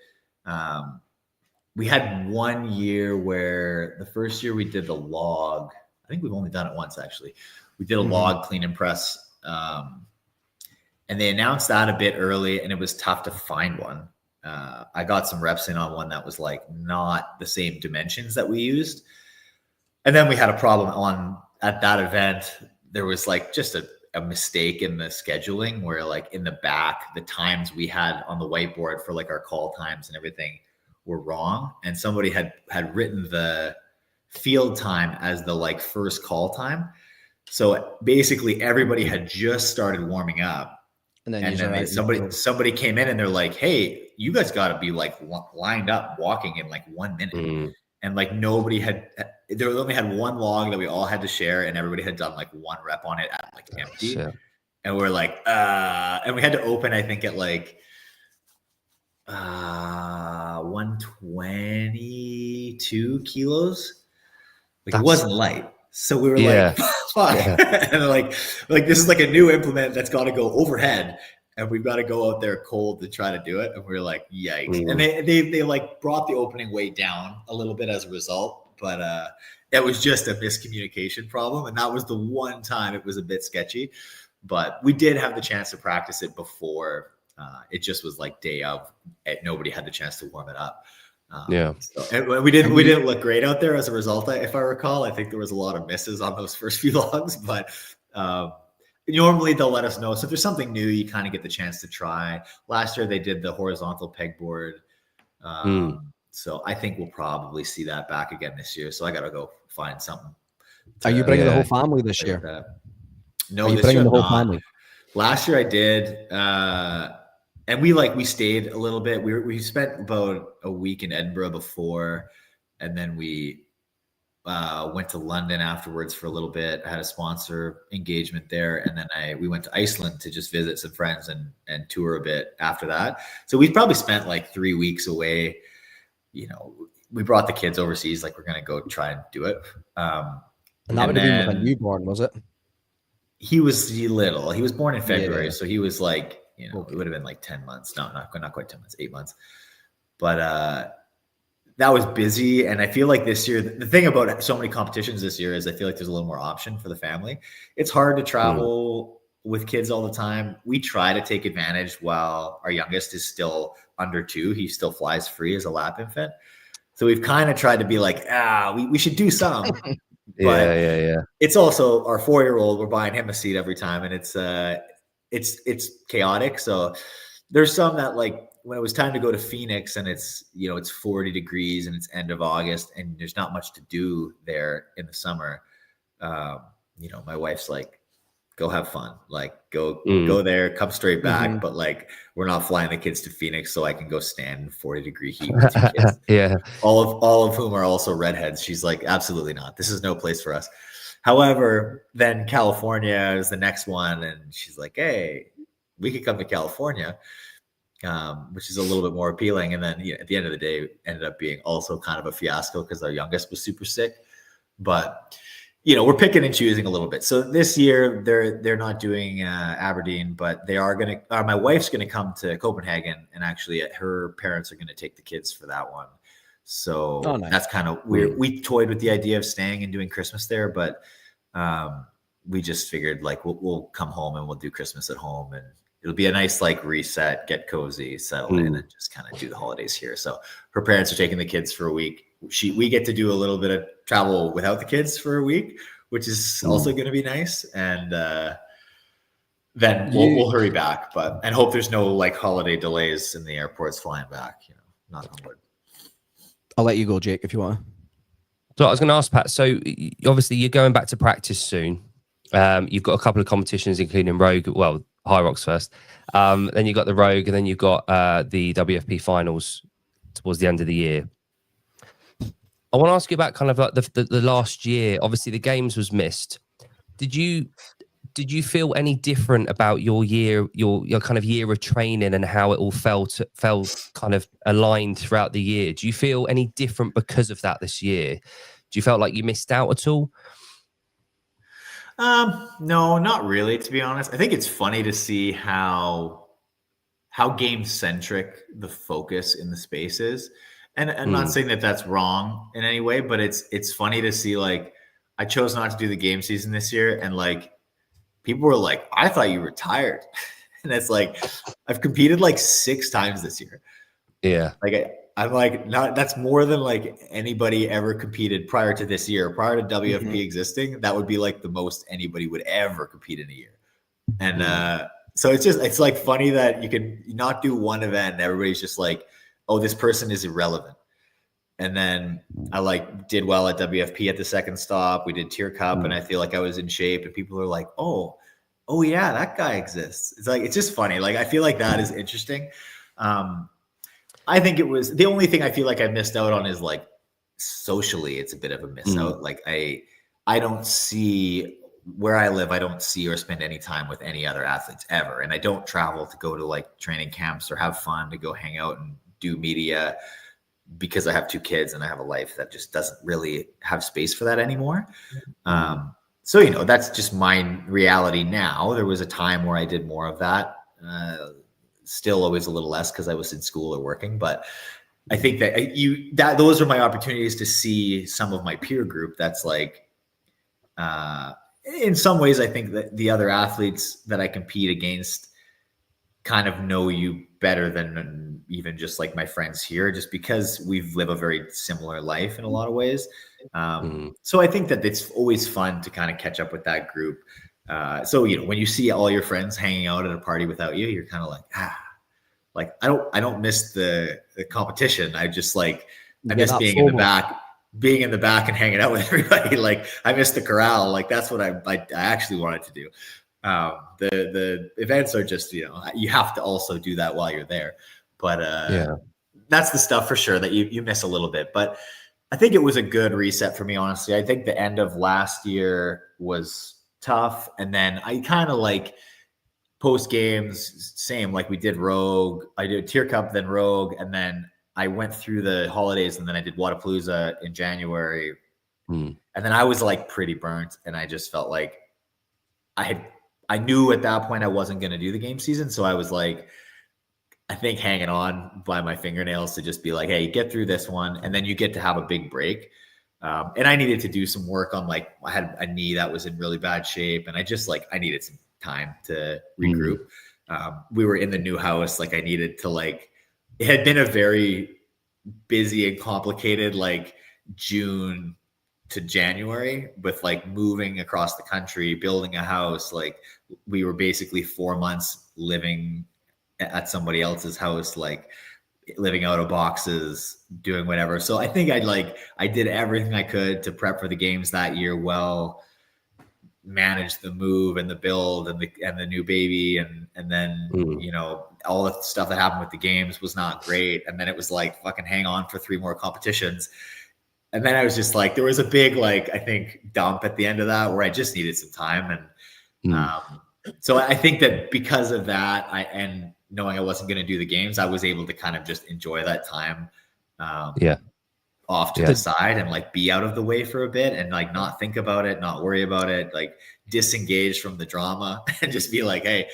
We had 1 year where the first year we did the log. I think we've only done it once actually. We did a log clean and press. And they announced that a bit early and it was tough to find one. I got some reps in on one that was like not the same dimensions that we used. And then we had a problem at that event. There was like just a mistake in the scheduling where like in the back, the times we had on the whiteboard for like our call times and everything were wrong. And somebody had written the field time as the like first call time. So basically everybody had just started warming up. And then somebody came in and they're like, hey, you guys got to be like lined up walking in like 1 minute. And like they only had one log that we all had to share and everybody had done like one rep on it at like empty. Shit. And we're like, and we had to open, I think at like 122 kilos. Like it wasn't light. So we were like, fuck. And like this is like a new implement that's got to go overhead. And we've got to go out there cold to try to do it. And we're like, yikes. And they like brought the opening weight down a little bit as a result. But it was just a miscommunication problem. And that was the one time it was a bit sketchy. But we did have the chance to practice it before. It just was like day of. Nobody had the chance to warm it up. So, we didn't look great out there as a result. If I recall, I think there was a lot of misses on those first few logs. But normally they'll let us know. So if there's something new, you kind of get the chance to try. Last year they did the horizontal pegboard. So I think we'll probably see that back again this year. So I got to go find something. Are you bringing the whole family this year? No, this year the whole family. Last year I did. And we stayed a little bit. We spent about a week in Edinburgh before, and then we went to London afterwards for a little bit. I had a sponsor engagement there. And then we went to Iceland to just visit some friends and tour a bit after that. So we probably spent like 3 weeks away. You know, we brought the kids overseas, like we're going to go try and do it. And that would have been with a newborn, was it? He was little. He was born in February. So he was like, you know, it would have been like 10 months. No, not quite 10 months, 8 months. But that was busy. And I feel like this year, the thing about so many competitions this year is I feel like there's a little more option for the family. It's hard to travel with kids all the time. We try to take advantage while our youngest is still under 2. He still flies free as a lap infant. So we've kind of tried to be like, we should do some. Yeah. It's also our 4-year-old. We're buying him a seat every time, and it's chaotic. So there's some that, like, when it was time to go to Phoenix and it's 40 degrees and it's end of August and there's not much to do there in the summer. My wife's like, go have fun, like go there, come straight back. But like, we're not flying the kids to Phoenix so I can go stand in 40-degree heat with 2 kids. Yeah. All of whom are also redheads. She's like, absolutely not. This is no place for us. However, then California is the next one. And she's like, hey, we could come to California. Which is a little bit more appealing. And then at the end of the day, ended up being also kind of a fiasco because our youngest was super sick. But we're picking and choosing a little bit. So this year they're not doing Aberdeen, but they are going to. My wife's going to come to Copenhagen, and actually her parents are going to take the kids for that one. So nice. That's kind of weird. We toyed with the idea of staying and doing Christmas there, but we just figured like we'll come home and we'll do Christmas at home, and it'll be a nice like reset, get cozy, settle in, and just kind of do the holidays here. So her parents are taking the kids for a week. We get to do a little bit of travel without the kids for a week, which is also going to be nice. And then we'll hurry back, and hope there's no like holiday delays in the airports flying back. Knock on wood. I'll let you go, Jake, if you want. So I was going to ask Pat. So obviously you're going back to practice soon. You've got a couple of competitions, including Rogue. Well, High Rocks first. Then you've got the Rogue, and then you've got the WFP finals towards the end of the year. I want to ask you about kind of like the last year. Obviously, the games was missed. Did you feel any different about your year, your kind of year of training, and how it all felt kind of aligned throughout the year? Do you feel any different because of that this year? Do you felt like you missed out at all? No, not really, to be honest. I think it's funny to see how game centric the focus in the space is. And I'm not saying that that's wrong in any way, but it's funny to see, like, I chose not to do the game season this year. And like, people were like, I thought you retired. And it's like, I've competed like 6 times this year. Yeah. Like I'm like, that's more than like anybody ever competed prior to this year. Prior to WFP existing, that would be like the most anybody would ever compete in a year. And so it's like funny that you can not do one event and everybody's just like, oh, this person is irrelevant. And then I like did well at WFP at the second stop. We did Tier Cup, and I feel like I was in shape, and people are like, oh yeah, that guy exists. It's like, it's just funny. Like, I feel like that is interesting. I think it was the only thing I feel like I missed out on is like socially, it's a bit of a miss out. Like I don't see where I live. I don't see or spend any time with any other athletes ever. And I don't travel to go to like training camps or have fun, to go hang out and do media, because I have 2 kids and I have a life that just doesn't really have space for that anymore. So, that's just my reality now. There was a time where I did more of that. Still always a little less because I was in school or working, but I think that those are my opportunities to see some of my peer group. That's like, in some ways, I think that the other athletes that I compete against kind of know you better than even just like my friends here, just because we've lived a very similar life in a lot of ways. So I think that it's always fun to kind of catch up with that group. So, when you see all your friends hanging out at a party without you, you're kind of like, like, I don't miss the competition. I just like, I miss being in the back and hanging out with everybody. Like, I miss the corral. Like, that's what I actually wanted to do. The events are just, you have to also do that while you're there. But that's the stuff for sure that you miss a little bit. But I think it was a good reset for me, honestly. I think the end of last year was tough. And then I kind of like post games, same, like we did Rogue. I did Tier Cup, then Rogue. And then I went through the holidays and then I did Wadapalooza in January. And then I was like pretty burnt. And I just felt like I knew at that point I wasn't going to do the game season. So I was like, I think hanging on by my fingernails to just be like, hey, get through this one. And then you get to have a big break. And I needed to do some work on like, I had a knee that was in really bad shape. And I needed some time to regroup. We were in the new house. Like I needed to it had been a very busy and complicated, like June to January with like moving across the country, building a house. Like we were basically 4 months living at somebody else's house, like living out of boxes, doing whatever. So I think I did everything I could to prep for the games that year. Well, manage the move and the build and the new baby. And then, all the stuff that happened with the games was not great. And then it was like, fucking hang on for 3 more competitions. And then I was just like, there was a big, I think dump at the end of that where I just needed some time. And so I think that because of that, and knowing I wasn't going to do the games, I was able to kind of just enjoy that time off to the side and like be out of the way for a bit and like not think about it, not worry about it, like disengage from the drama and just be like, hey,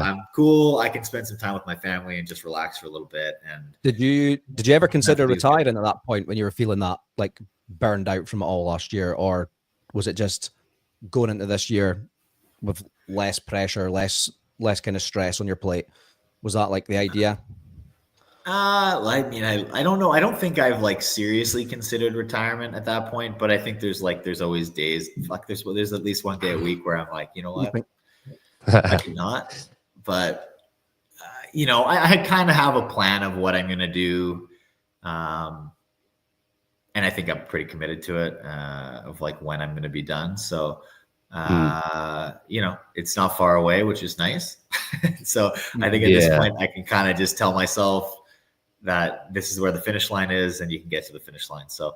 I'm cool. I can spend some time with my family and just relax for a little bit. And did you ever consider retiring at that point when you were feeling that like burned out from it all last year, or was it just going into this year with less pressure, less kind of stress on your plate? Was that like the idea? I mean, I don't know. I don't think I've like seriously considered retirement at that point, but I think there's always days. There's at least one day a week where I'm like, you know what, I could not. But I kind of have a plan of what I'm going to do, and I think I'm pretty committed to it. Of like when I'm going to be done. So. It's not far away, which is nice. So I think at this point I can kind of just tell myself that this is where the finish line is and you can get to the finish line. So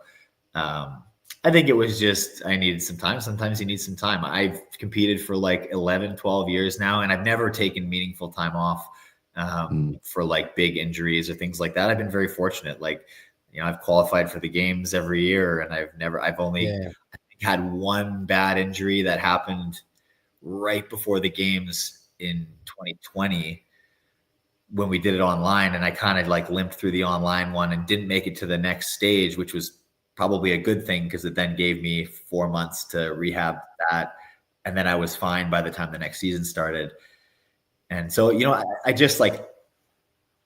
I think it was just, I needed some time. Sometimes you need some time. I've competed for like 11, 12 years now, and I've never taken meaningful time off for like big injuries or things like that. I've been very fortunate. Like, I've qualified for the games every year and I've only had one bad injury that happened right before the games in 2020 when we did it online. And I kind of like limped through the online one and didn't make it to the next stage, which was probably a good thing because it then gave me 4 months to rehab that. And then I was fine by the time the next season started. And so, I just like,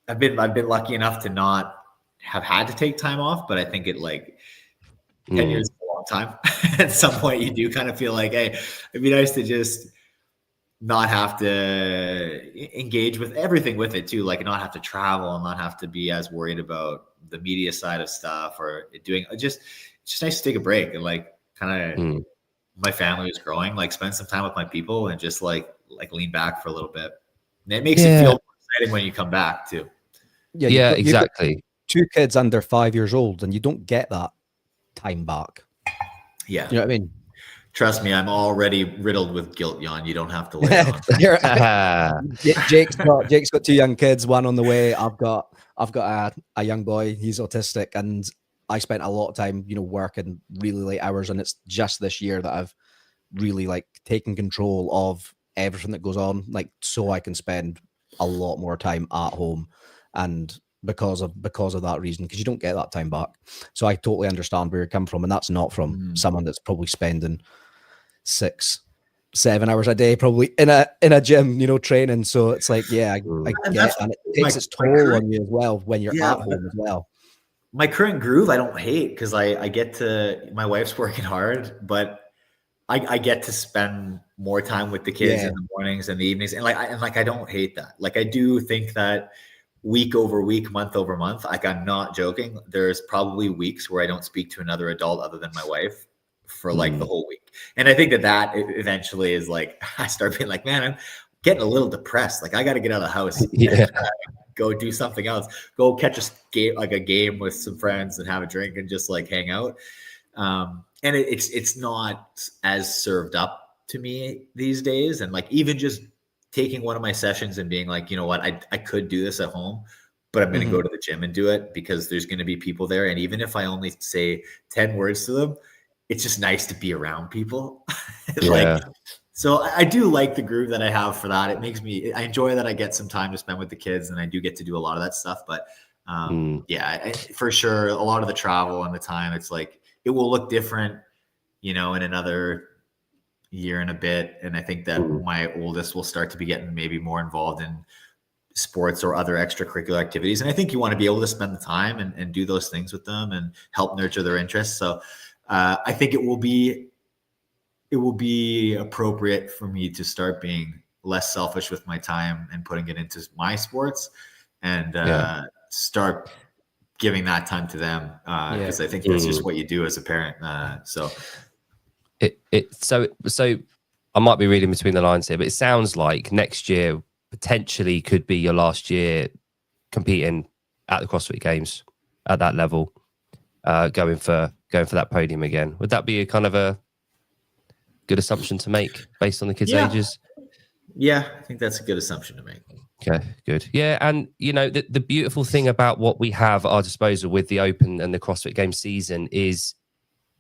I've been lucky enough to not have had to take time off, but I think it like 10 years time. At some point you do kind of feel like, hey, it'd be nice to just not have to engage with everything with it too, like not have to travel and not have to be as worried about the media side of stuff or doing it's just nice to take a break and like kind of my family was growing, like spend some time with my people and just like lean back for a little bit. And it makes it feel more exciting when you come back too. Yeah, exactly. 2 kids under 5 years old and you don't get that time back. Yeah. You know what I mean? Trust me, I'm already riddled with guilt, Jan. You don't have to lay on. Jake's got 2 young kids, one on the way. I've got a young boy. He's autistic, and I spent a lot of time, working really late hours. And it's just this year that I've really like taken control of everything that goes on, like so I can spend a lot more time at home. And because of that reason, because you don't get that time back. So I totally understand where you're coming from, and that's not from someone that's probably spending 6-7 hours a day probably in a gym, training. So it's like, I get, and it takes its toll on you as well when you're at home as well. My current groove, I don't hate because I get to, my wife's working hard, but I get to spend more time with the kids in the mornings and the evenings, and I don't hate that. Like I do think that week over week, month over month, like I'm not joking, there's probably weeks where I don't speak to another adult other than my wife for like the whole week. And I think that eventually is like, I start being like, man, I'm getting a little depressed. Like I got to get out of the house. Yeah. Go do something else. Go catch a game with some friends and have a drink and just like hang out. And it's not as served up to me these days. And like even just taking one of my sessions and being like, you know what, I could do this at home, but I'm going to go to the gym and do it because there's going to be people there. And even if I only say 10 words to them, it's just nice to be around people. Like, so I do like the groove that I have for that. It makes me, I enjoy that I get some time to spend with the kids and I do get to do a lot of that stuff. But for sure, a lot of the travel and the time, it's like, it will look different, you know, in another year and a bit. And I think that my oldest will start to be getting maybe more involved in sports or other extracurricular activities. And I think you want to be able to spend the time and do those things with them and help nurture their interests. So I think it will be appropriate for me to start being less selfish with my time and putting it into my sports and start giving that time to them. Because I think that's just what you do as a parent. So I might be reading between the lines here, but it sounds like next year potentially could be your last year competing at the CrossFit Games at that level, going for that podium again. Would that be a kind of a good assumption to make based on the kids' ages? Yeah, I think that's a good assumption to make. Okay, good. Yeah, and you know, the beautiful thing about what we have at our disposal with the Open and the CrossFit Games season is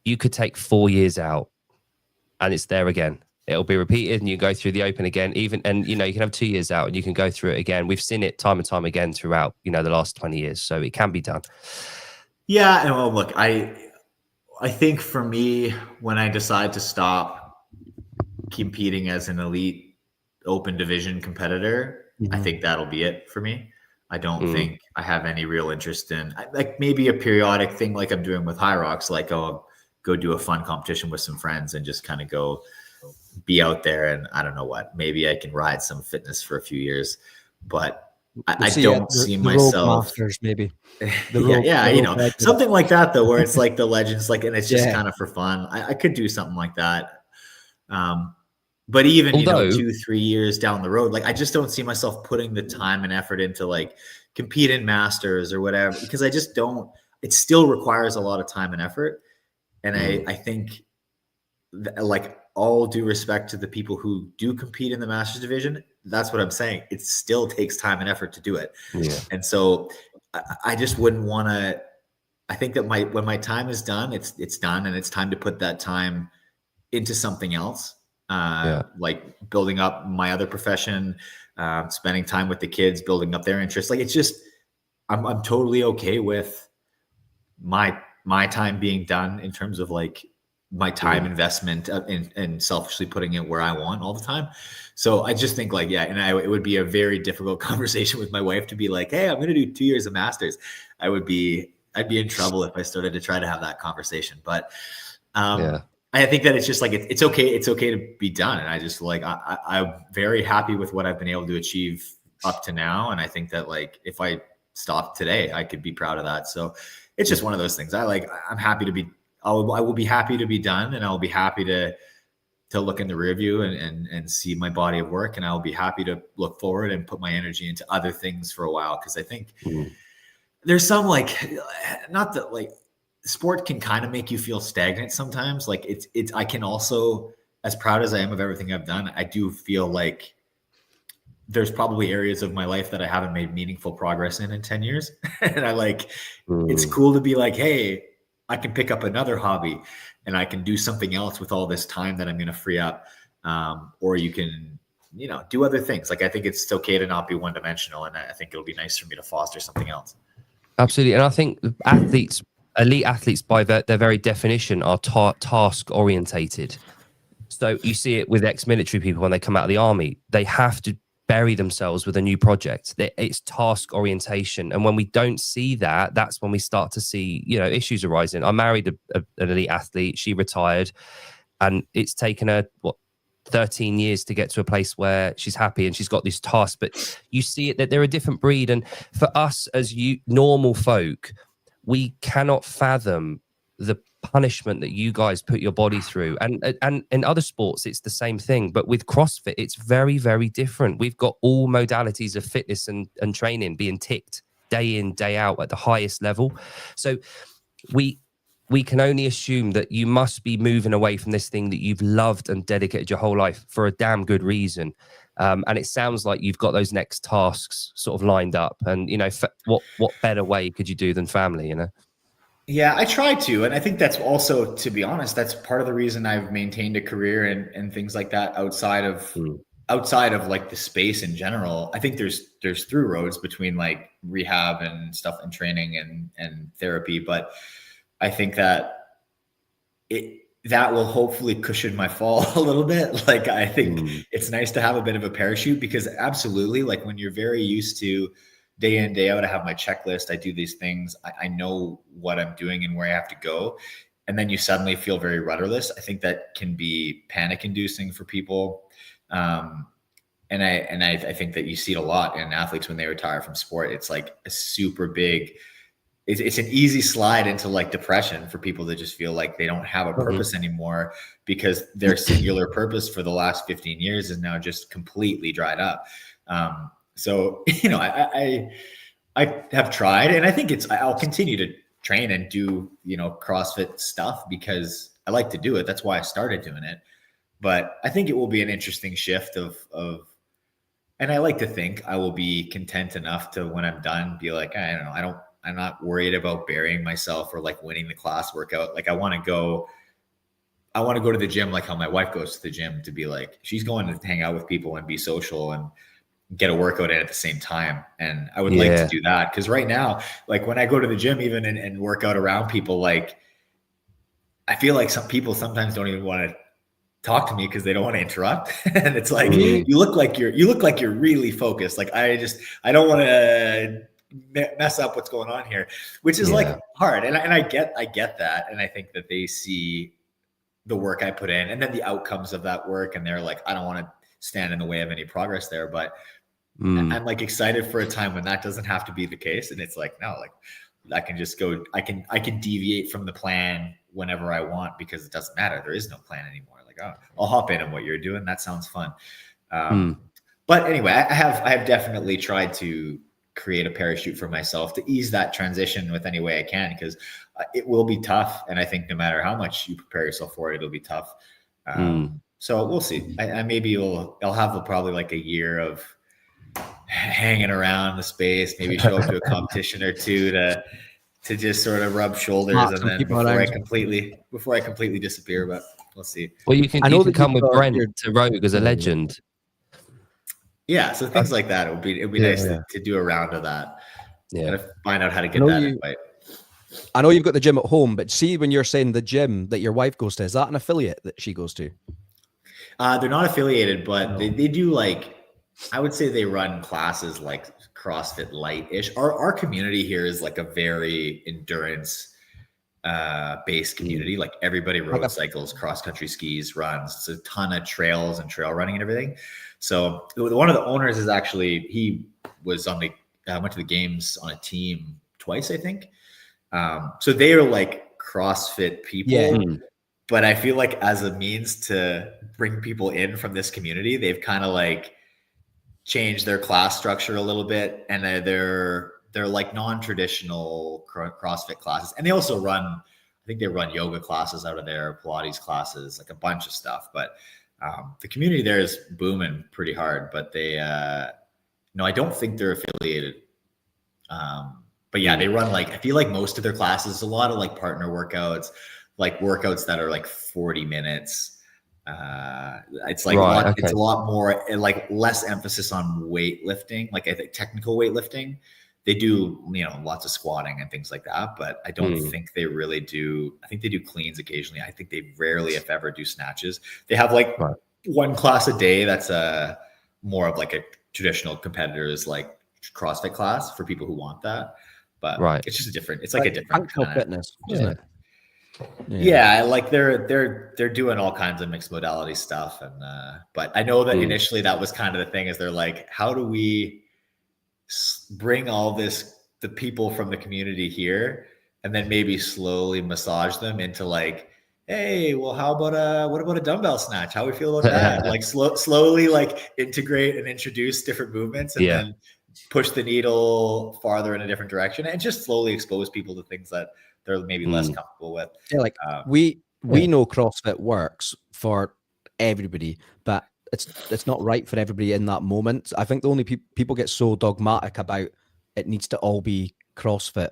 you could take 4 years out and it's there again. It'll be repeated and you go through the Open again, and you know, you can have 2 years out and you can go through it again. We've seen it time and time again throughout, you know, the last 20 years. So it can be done. Yeah. And well, look, I think for me, when I decide to stop competing as an elite open division competitor, I think that'll be it for me. I don't think I have any real interest in like maybe a periodic thing like I'm doing with High Rocks, like I'll go do a fun competition with some friends and just kind of go be out there. And I don't know what, maybe I can ride some fitness for a few years, but I don't see myself Masters, maybe. You know, something like that though, where it's like the legends, like, and it's just kind of for fun. I could do something like that. But even, you know, 2-3 years down the road, like I just don't see myself putting the time and effort into like compete in masters or whatever, because I just don't, it still requires a lot of time and effort. And I think like all due respect to the people who do compete in the masters division, that's what I'm saying. It still takes time and effort to do it. Yeah. And so I just wouldn't want to, I think that when my time is done, it's done, and it's time to put that time into something else. Like building up my other profession, spending time with the kids, building up their interests. Like it's just, I'm totally okay with my time being done in terms of like my time investment and selfishly putting it where I want all the time. So I just think like, and it would be a very difficult conversation with my wife to be like, hey, I'm going to do 2 years of masters. I'd be in trouble if I started to try to have that conversation. But I think that it's just like, it's okay to be done. And I just like, I'm very happy with what I've been able to achieve up to now. And I think that like, if I stopped today, I could be proud of that. So it's just one of those things. I'm happy to be, I will be happy to be done, and I'll be happy to look in the rear view and see my body of work. And I'll be happy to look forward and put my energy into other things for a while. Cause I think there's some like, not that like, sport can kind of make you feel stagnant sometimes. Like it's, I can also, as proud as I am of everything I've done, I do feel like there's probably areas of my life that I haven't made meaningful progress in 10 years. And I like, it's cool to be like, hey, I can pick up another hobby and I can do something else with all this time that I'm going to free up. Or you can, you know, do other things. Like, I think it's okay to not be one dimensional. And I think it'll be nice for me to foster something else. Absolutely. And I think elite athletes by their very definition are task orientated. So you see it with ex-military people when they come out of the army, they have to bury themselves with a new project. It's task orientation. And when we don't see that, that's when we start to see, you know, issues arising. I married an elite athlete. She retired, and it's taken her, 13 years to get to a place where she's happy and she's got this task. But you see it that they're a different breed. And for us as normal folk, we cannot fathom the punishment that you guys put your body through, and in other sports it's the same thing, but with CrossFit it's very, very different. We've got all modalities of fitness and training being ticked day in, day out at the highest level. So we can only assume that you must be moving away from this thing that you've loved and dedicated your whole life for a damn good reason. And it sounds like you've got those next tasks sort of lined up, and you know, what better way could you do than family, you know? Yeah, I try to. And I think that's also, to be honest, that's part of the reason I've maintained a career and things like that outside of like the space in general. I think there's through roads between like rehab and stuff and training and therapy. But I think that that will hopefully cushion my fall a little bit. Like, I think it's nice to have a bit of a parachute, because absolutely, like when you're very used to day in, day out, I have my checklist, I do these things, I know what I'm doing and where I have to go. And then you suddenly feel very rudderless. I think that can be panic inducing for people. And I think that you see it a lot in athletes when they retire from sport. It's like a super big, it's an easy slide into like depression for people that just feel like they don't have a purpose anymore, because their singular purpose for the last 15 years is now just completely dried up. So, you know, I have tried, and I think I'll continue to train and do, you know, CrossFit stuff because I like to do it. That's why I started doing it. But I think it will be an interesting shift of, and I like to think I will be content enough to, when I'm done, be like, I don't know, I'm not worried about burying myself or like winning the class workout. Like I want to go to the gym like how my wife goes to the gym, to be like, she's going to hang out with people and be social and get a workout in at the same time. And I would like to do that. Cause right now, like when I go to the gym, even and work out around people, like I feel like some people sometimes don't even want to talk to me because they don't want to interrupt. And it's like, you look like you're really focused. Like I don't want to mess up what's going on here, which is like hard. And I get that. And I think that they see the work I put in and then the outcomes of that work. And they're like, I don't want to stand in the way of any progress there. But I'm like excited for a time when that doesn't have to be the case. And it's like, no, like I can just go, I can deviate from the plan whenever I want, because it doesn't matter. There is no plan anymore. Like, oh, I'll hop in on what you're doing. That sounds fun. But anyway, I have definitely tried to create a parachute for myself to ease that transition with any way I can, because it will be tough. And I think no matter how much you prepare yourself for it, it'll be tough. So we'll see. I maybe I'll have probably like a year of hanging around the space, maybe show up to a competition or two to just sort of rub shoulders, and then before I completely disappear. But we'll see. Well, you can come with Brent to Rogue as a legend. Yeah, so things like that. It would be nice to do a round of that. Yeah, and find out how to get that invite. I know you've got the gym at home, but see, when you're saying the gym that your wife goes to, is that an affiliate that she goes to? They're not affiliated, but they do, like, I would say they run classes like CrossFit light-ish. Our community here is like a very endurance based community. Like everybody road cycles, cross-country skis, runs. It's a ton of trails and trail running and everything. So one of the owners is actually, he was on went to the games on a team twice, I think. So they are like CrossFit people, but I feel like as a means to bring people in from this community, they've kind of like changed their class structure a little bit. And they're like non-traditional CrossFit classes. And they also I think they run yoga classes out of there, Pilates classes, like a bunch of stuff. But the community there is booming pretty hard, but they, no, I don't think they're affiliated. But yeah, they run like, I feel like most of their classes, a lot of like partner workouts, like workouts that are like 40 minutes. It's like it's a lot more, like less emphasis on weightlifting. Like I think technical weightlifting, they do, lots of squatting and things like that, but I don't think they really do. I think they do cleans occasionally. I think they rarely, if ever, do snatches. They have like one class a day. That's more of like a traditional competitor's like CrossFit class for people who want that. But it's just it's like a different kind of fitness, isn't it? Yeah, like they're doing all kinds of mixed modality stuff, and but I know that initially that was kind of the thing, is they're like, how do we bring all the people from the community here and then maybe slowly massage them into like, hey, well, what about a dumbbell snatch? How we feel about that? Like slowly like integrate and introduce different movements, and then push the needle farther in a different direction, and just slowly expose people to things that they're maybe less comfortable with. Yeah, like we know CrossFit works for everybody, but it's not right for everybody in that moment. I think the only people get so dogmatic about it needs to all be CrossFit,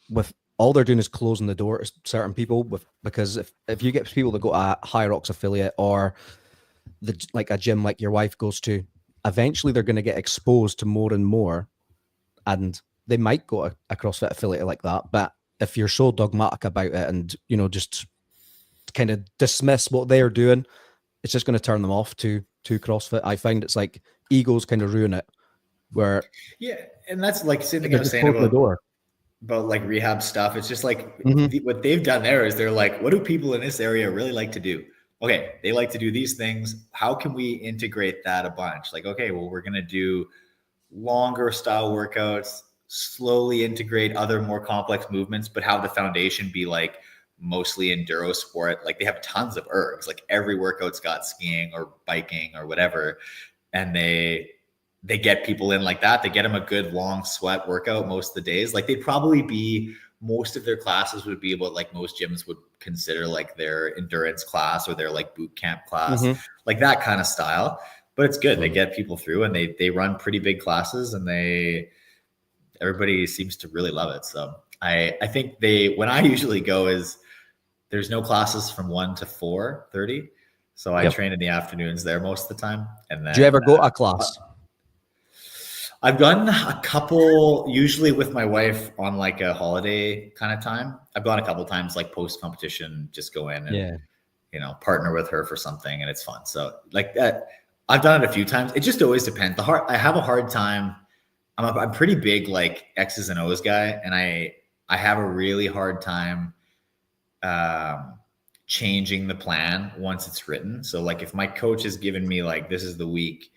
with all they're doing is closing the door to certain people. Because if you get people to go to a High Rocks affiliate or like a gym like your wife goes to, eventually they're going to get exposed to more and more, and they might go to a CrossFit affiliate like that. But if you're so dogmatic about it and, you know, just kind of dismiss what they're doing, it's just going to turn them off to CrossFit. I find it's like egos kind of ruin it. Where and that's like same thing I was saying about like rehab stuff. It's just like what they've done there is they're like, what do people in this area really like to do? Okay, they like to do these things. How can we integrate that a bunch? Like, okay, well, we're going to do longer style workouts, slowly integrate other more complex movements, but have the foundation be like mostly enduro sport. Like they have tons of ergs, like every workout's got skiing or biking or whatever. And they get people in like that. They get them a good long sweat workout most of the days. Like they'd probably be, most of their classes would be about like most gyms would consider like their endurance class or their like boot camp class, like that kind of style. But it's good. They get people through, and they run pretty big classes, and everybody seems to really love it. So I think when I usually go is there's no classes from 1 to 4:30. So I train in the afternoons there most of the time. And then, do you ever go to a class? I've done a couple, usually with my wife on like a holiday kind of time. I've gone a couple times, like post competition, just go in and, you know, partner with her for something, and it's fun. So like that, I've done it a few times. It just always depends. I have a hard time. I'm pretty big, like X's and O's guy. And I have a really hard time, changing the plan once it's written. So like if my coach has given me like, this is the week,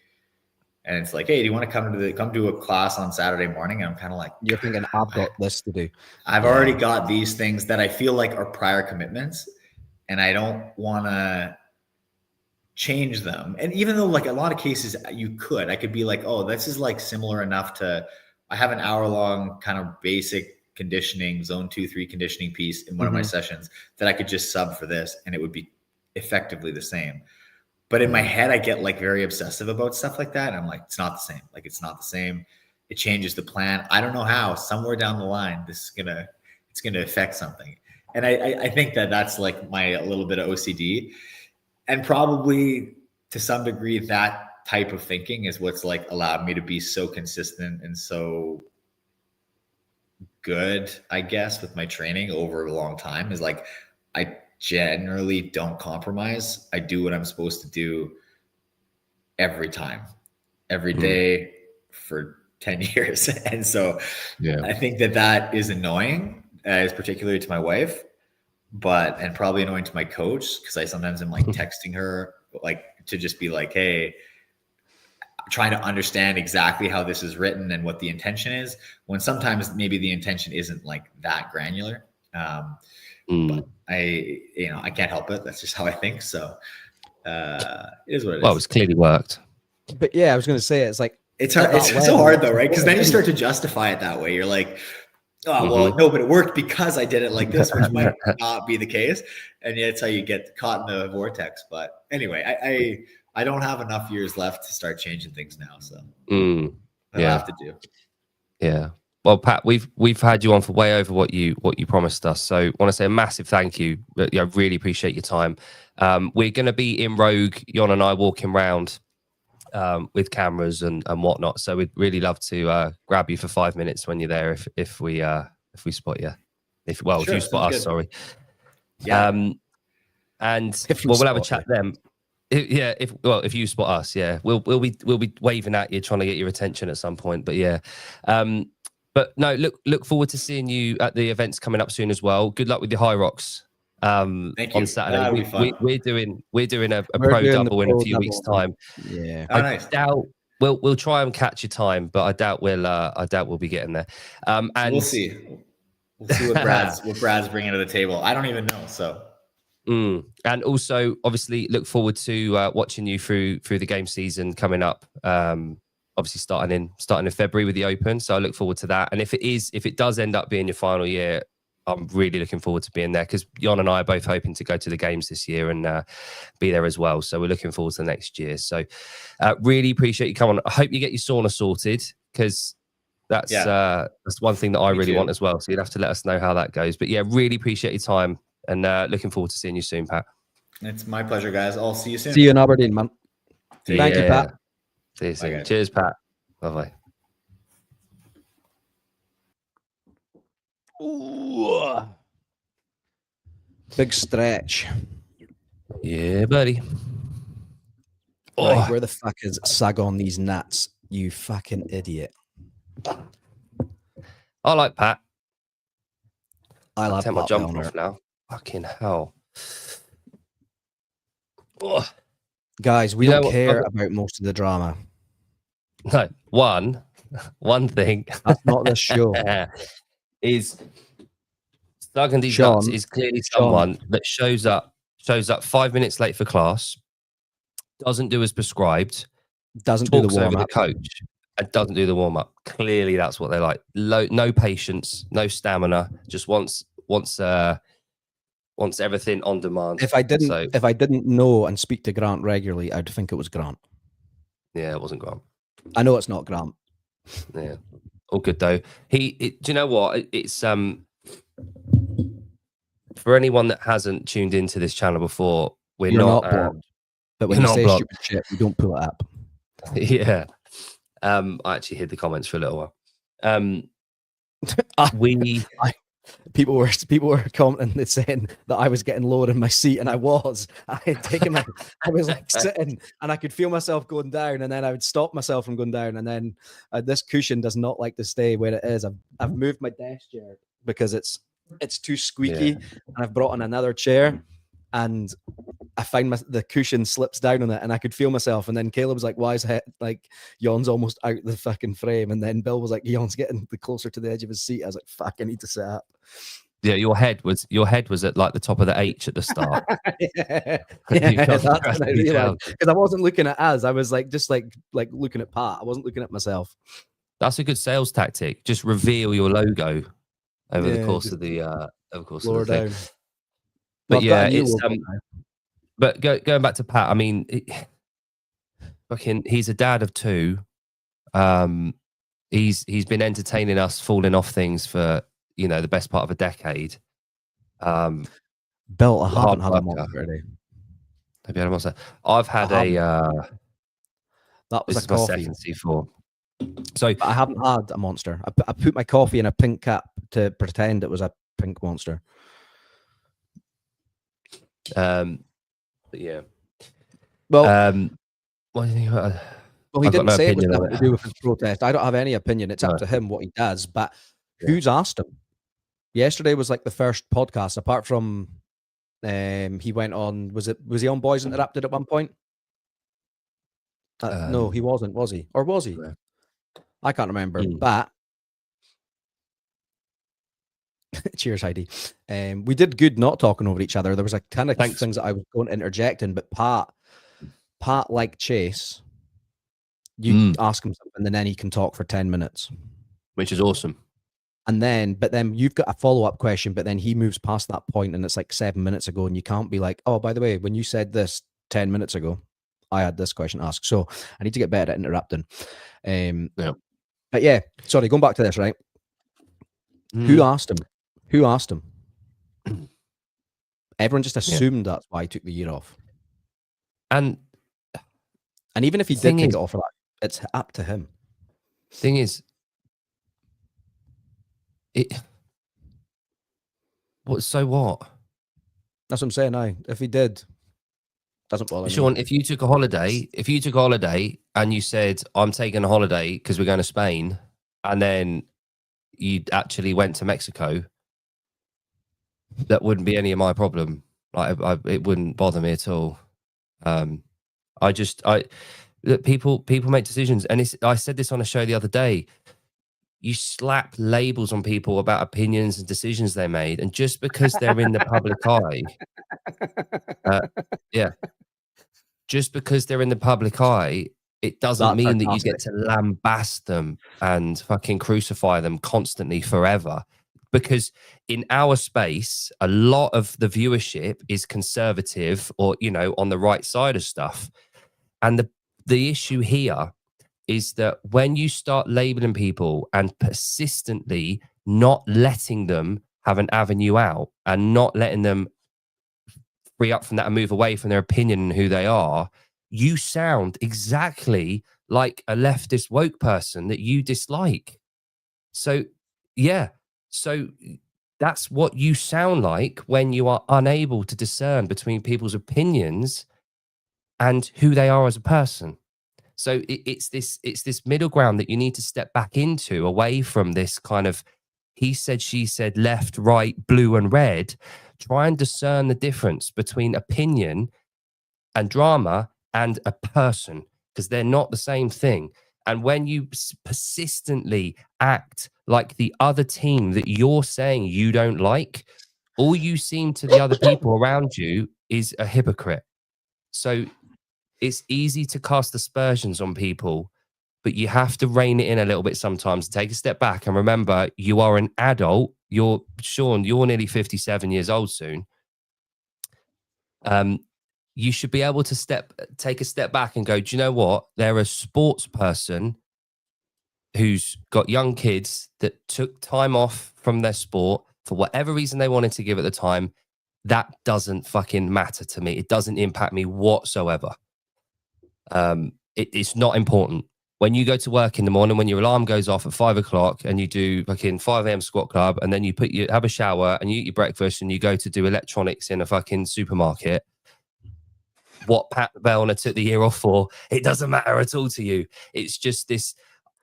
and it's like, hey, do you want to come do a class on Saturday morning? And I'm kind of like, you're thinking, I've got this to do. I've already got these things that I feel like are prior commitments, and I don't want to change them. And even though like a lot of cases I could be like, oh, this is like similar enough to, I have an hour-long kind of basic conditioning, zone 2-3 conditioning piece in one of my sessions that I could just sub for this, and it would be effectively the same. But in my head, I get like very obsessive about stuff like that. And I'm like, it's not the same. Like, it's not the same. It changes the plan. I don't know how. Somewhere down the line, it's gonna affect something. And I think that's like a little bit of OCD, and probably to some degree that type of thinking is what's like allowed me to be so consistent and so good, I guess, with my training over a long time. Is like I generally don't compromise. I do what I'm supposed to do every time, every day for 10 years. And so I think that is annoying, as particularly to my wife, and probably annoying to my coach, because I sometimes am like texting her, like to just be like, hey, trying to understand exactly how this is written and what the intention is, when sometimes maybe the intention isn't like that granular. But I can't help it. That's just how I think. So it is what it is. Well, it's clearly worked. But yeah, I was going to say, it's like, it's hard. It's so hard though, right? Because then you start to justify it that way. You're like, oh, well, no, but it worked because I did it like this, which might not be the case. And yeah, it's how you get caught in the vortex. But anyway, I don't have enough years left to start changing things now. So I'll have to do. Yeah. Well, Pat, we've had you on for way over what you promised us. So I want to say a massive thank you. I really appreciate your time. We're going to be in Rogue, Jon and I, walking around with cameras and whatnot. So we'd really love to grab you for 5 minutes when you're there, if we spot you. If you spot us, sorry. Yeah. And we'll have a chat then. If you spot us, we'll be waving at you, trying to get your attention at some point. But but no, look forward to seeing you at the events coming up soon as well. Good luck with your High Rocks on Saturday. We're doing a pro double in a few weeks' time. Yeah, I doubt we'll try and catch your time, but I doubt we'll be getting there. And we'll see. We'll see what Brad's bringing to the table. I don't even know. So. And also, obviously, look forward to watching you through the game season coming up. Obviously, starting in February with the Open. So I look forward to that. And if it does end up being your final year, I'm really looking forward to being there, because Jon and I are both hoping to go to the games this year and be there as well. So we're looking forward to next year. So really appreciate you coming on. I hope you get your sauna sorted, because that's one thing that I really want as well. So you'd have to let us know how that goes. But yeah, really appreciate your time, and looking forward to seeing you soon, Pat. It's my pleasure, guys. I'll see you soon. See you in Aberdeen, man. Thank you, Pat. See you soon. Cheers, Pat. Bye-bye. Ooh. Big stretch. Yeah, buddy. Right, where the fuck is Sag on these nuts, you fucking idiot? I like Pat. I like Take my jumper off now. Fucking hell. Oh. Guys, we don't care about most of the drama. No, one thing. That's not this show. Is Doug and these nuts is clearly someone that shows up 5 minutes late for class, doesn't do as prescribed, doesn't do the warm up, the coach, and doesn't do the warm up. Clearly, that's what they like. No patience, no stamina. Just wants everything on demand. If I didn't know and speak to Grant regularly, I'd think it was Grant. Yeah, it wasn't Grant. I know it's not Grant. Yeah, all good though. Do you know what? It's for anyone that hasn't tuned into this channel before, you're not blocked. But when you say stupid shit, you don't pull it up. Yeah. I actually hid the comments for a little while. People were commenting and saying that I was getting lower in my seat, and I was like sitting, and I could feel myself going down, and then I would stop myself from going down, and then this cushion does not like to stay where it is. I've moved my desk chair because it's too squeaky, and I've brought in another chair, and I find the cushion slips down on it, and I could feel myself. And then Caleb was like, "Why is like Jon's almost out the fucking frame?" And then Bill was like, "Jon's getting closer to the edge of his seat." I was like, "Fuck, I need to sit up." Yeah, your head was at like the top of the H at the start. yeah, that's what I realized, because I wasn't looking at us. I was like just like looking at Pat. I wasn't looking at myself. That's a good sales tactic. Just reveal your logo over the course of the thing. But yeah, it's but going back to Pat, I mean, he's a dad of two. He's been entertaining us falling off things for the best part of a decade. Bill, I haven't had a monster already. Have you had a monster? I've had that was a coffee. C4. So I haven't had a monster. I put my coffee in a pink cup to pretend it was a pink monster. But yeah. Well, what do you think about? Well, he didn't say it was nothing to do with his protest. I don't have any opinion. It's up to him what he does. But who's asked him? Yesterday was like the first podcast, apart from he went on. Was he on Boys Interrupted at one point? No, he wasn't. Was he? Or was he? Yeah. I can't remember. But cheers, Heidi. We did good not talking over each other. There was a kind of things that I was going to interject in, but Pat, like Chase, you ask him something and then he can talk for 10 minutes. Which is awesome. But then you've got a follow-up question, but then he moves past that point and it's like 7 minutes ago, and you can't be like, oh, by the way, when you said this 10 minutes ago, I had this question asked. So I need to get better at interrupting. But yeah, sorry, going back to this, right? Who asked him? Who asked him? Everyone just assumed that's why he took the year off. And even if he did take it off for that, it's up to him. Thing is, so what? That's what I'm saying now. If he did, doesn't bother me. Sean, if you took a holiday and you said, I'm taking a holiday because we're going to Spain, and then you actually went to Mexico, that wouldn't be any of my problem. Like, it wouldn't bother me at all. Look, people make decisions, and I said this on a show the other day. you slap labels on people about opinions and decisions they made, and just because they're in the public eye, just because they're in the public eye, it doesn't mean that you get to lambast them and fucking crucify them constantly forever. Because in our space, a lot of the viewership is conservative or, you know, on the right side of stuff. And the issue here is that when you start labeling people and persistently not letting them have an avenue out and not letting them free up from that and move away from their opinion and who they are, you sound exactly like a leftist woke person that you dislike. So, yeah. So that's what you sound like when you are unable to discern between people's opinions and who they are as a person. So it's this middle ground that you need to step back into, away from this kind of he said, she said, left, right, blue and red. Try and discern the difference between opinion and drama and a person, because they're not the same thing. And when you persistently act like the other team that you're saying you don't like, all you seem to the other people around you is a hypocrite. So it's easy to cast aspersions on people, but you have to rein it in a little bit sometimes, take a step back and remember you are an adult. You're Sean, you're nearly 57 years old soon. You should be able to take a step back and go, do you know what? They're a sports person who's got young kids that took time off from their sport for whatever reason they wanted to give at the time. That doesn't fucking matter to me. It doesn't impact me whatsoever. It's not important. When you go to work in the morning, when your alarm goes off at 5 o'clock and you do fucking 5 a.m. squat club, and then you have a shower and you eat your breakfast and you go to do electronics in a fucking supermarket, what Pat Vellner took the year off for, it doesn't matter at all to you. It's just this,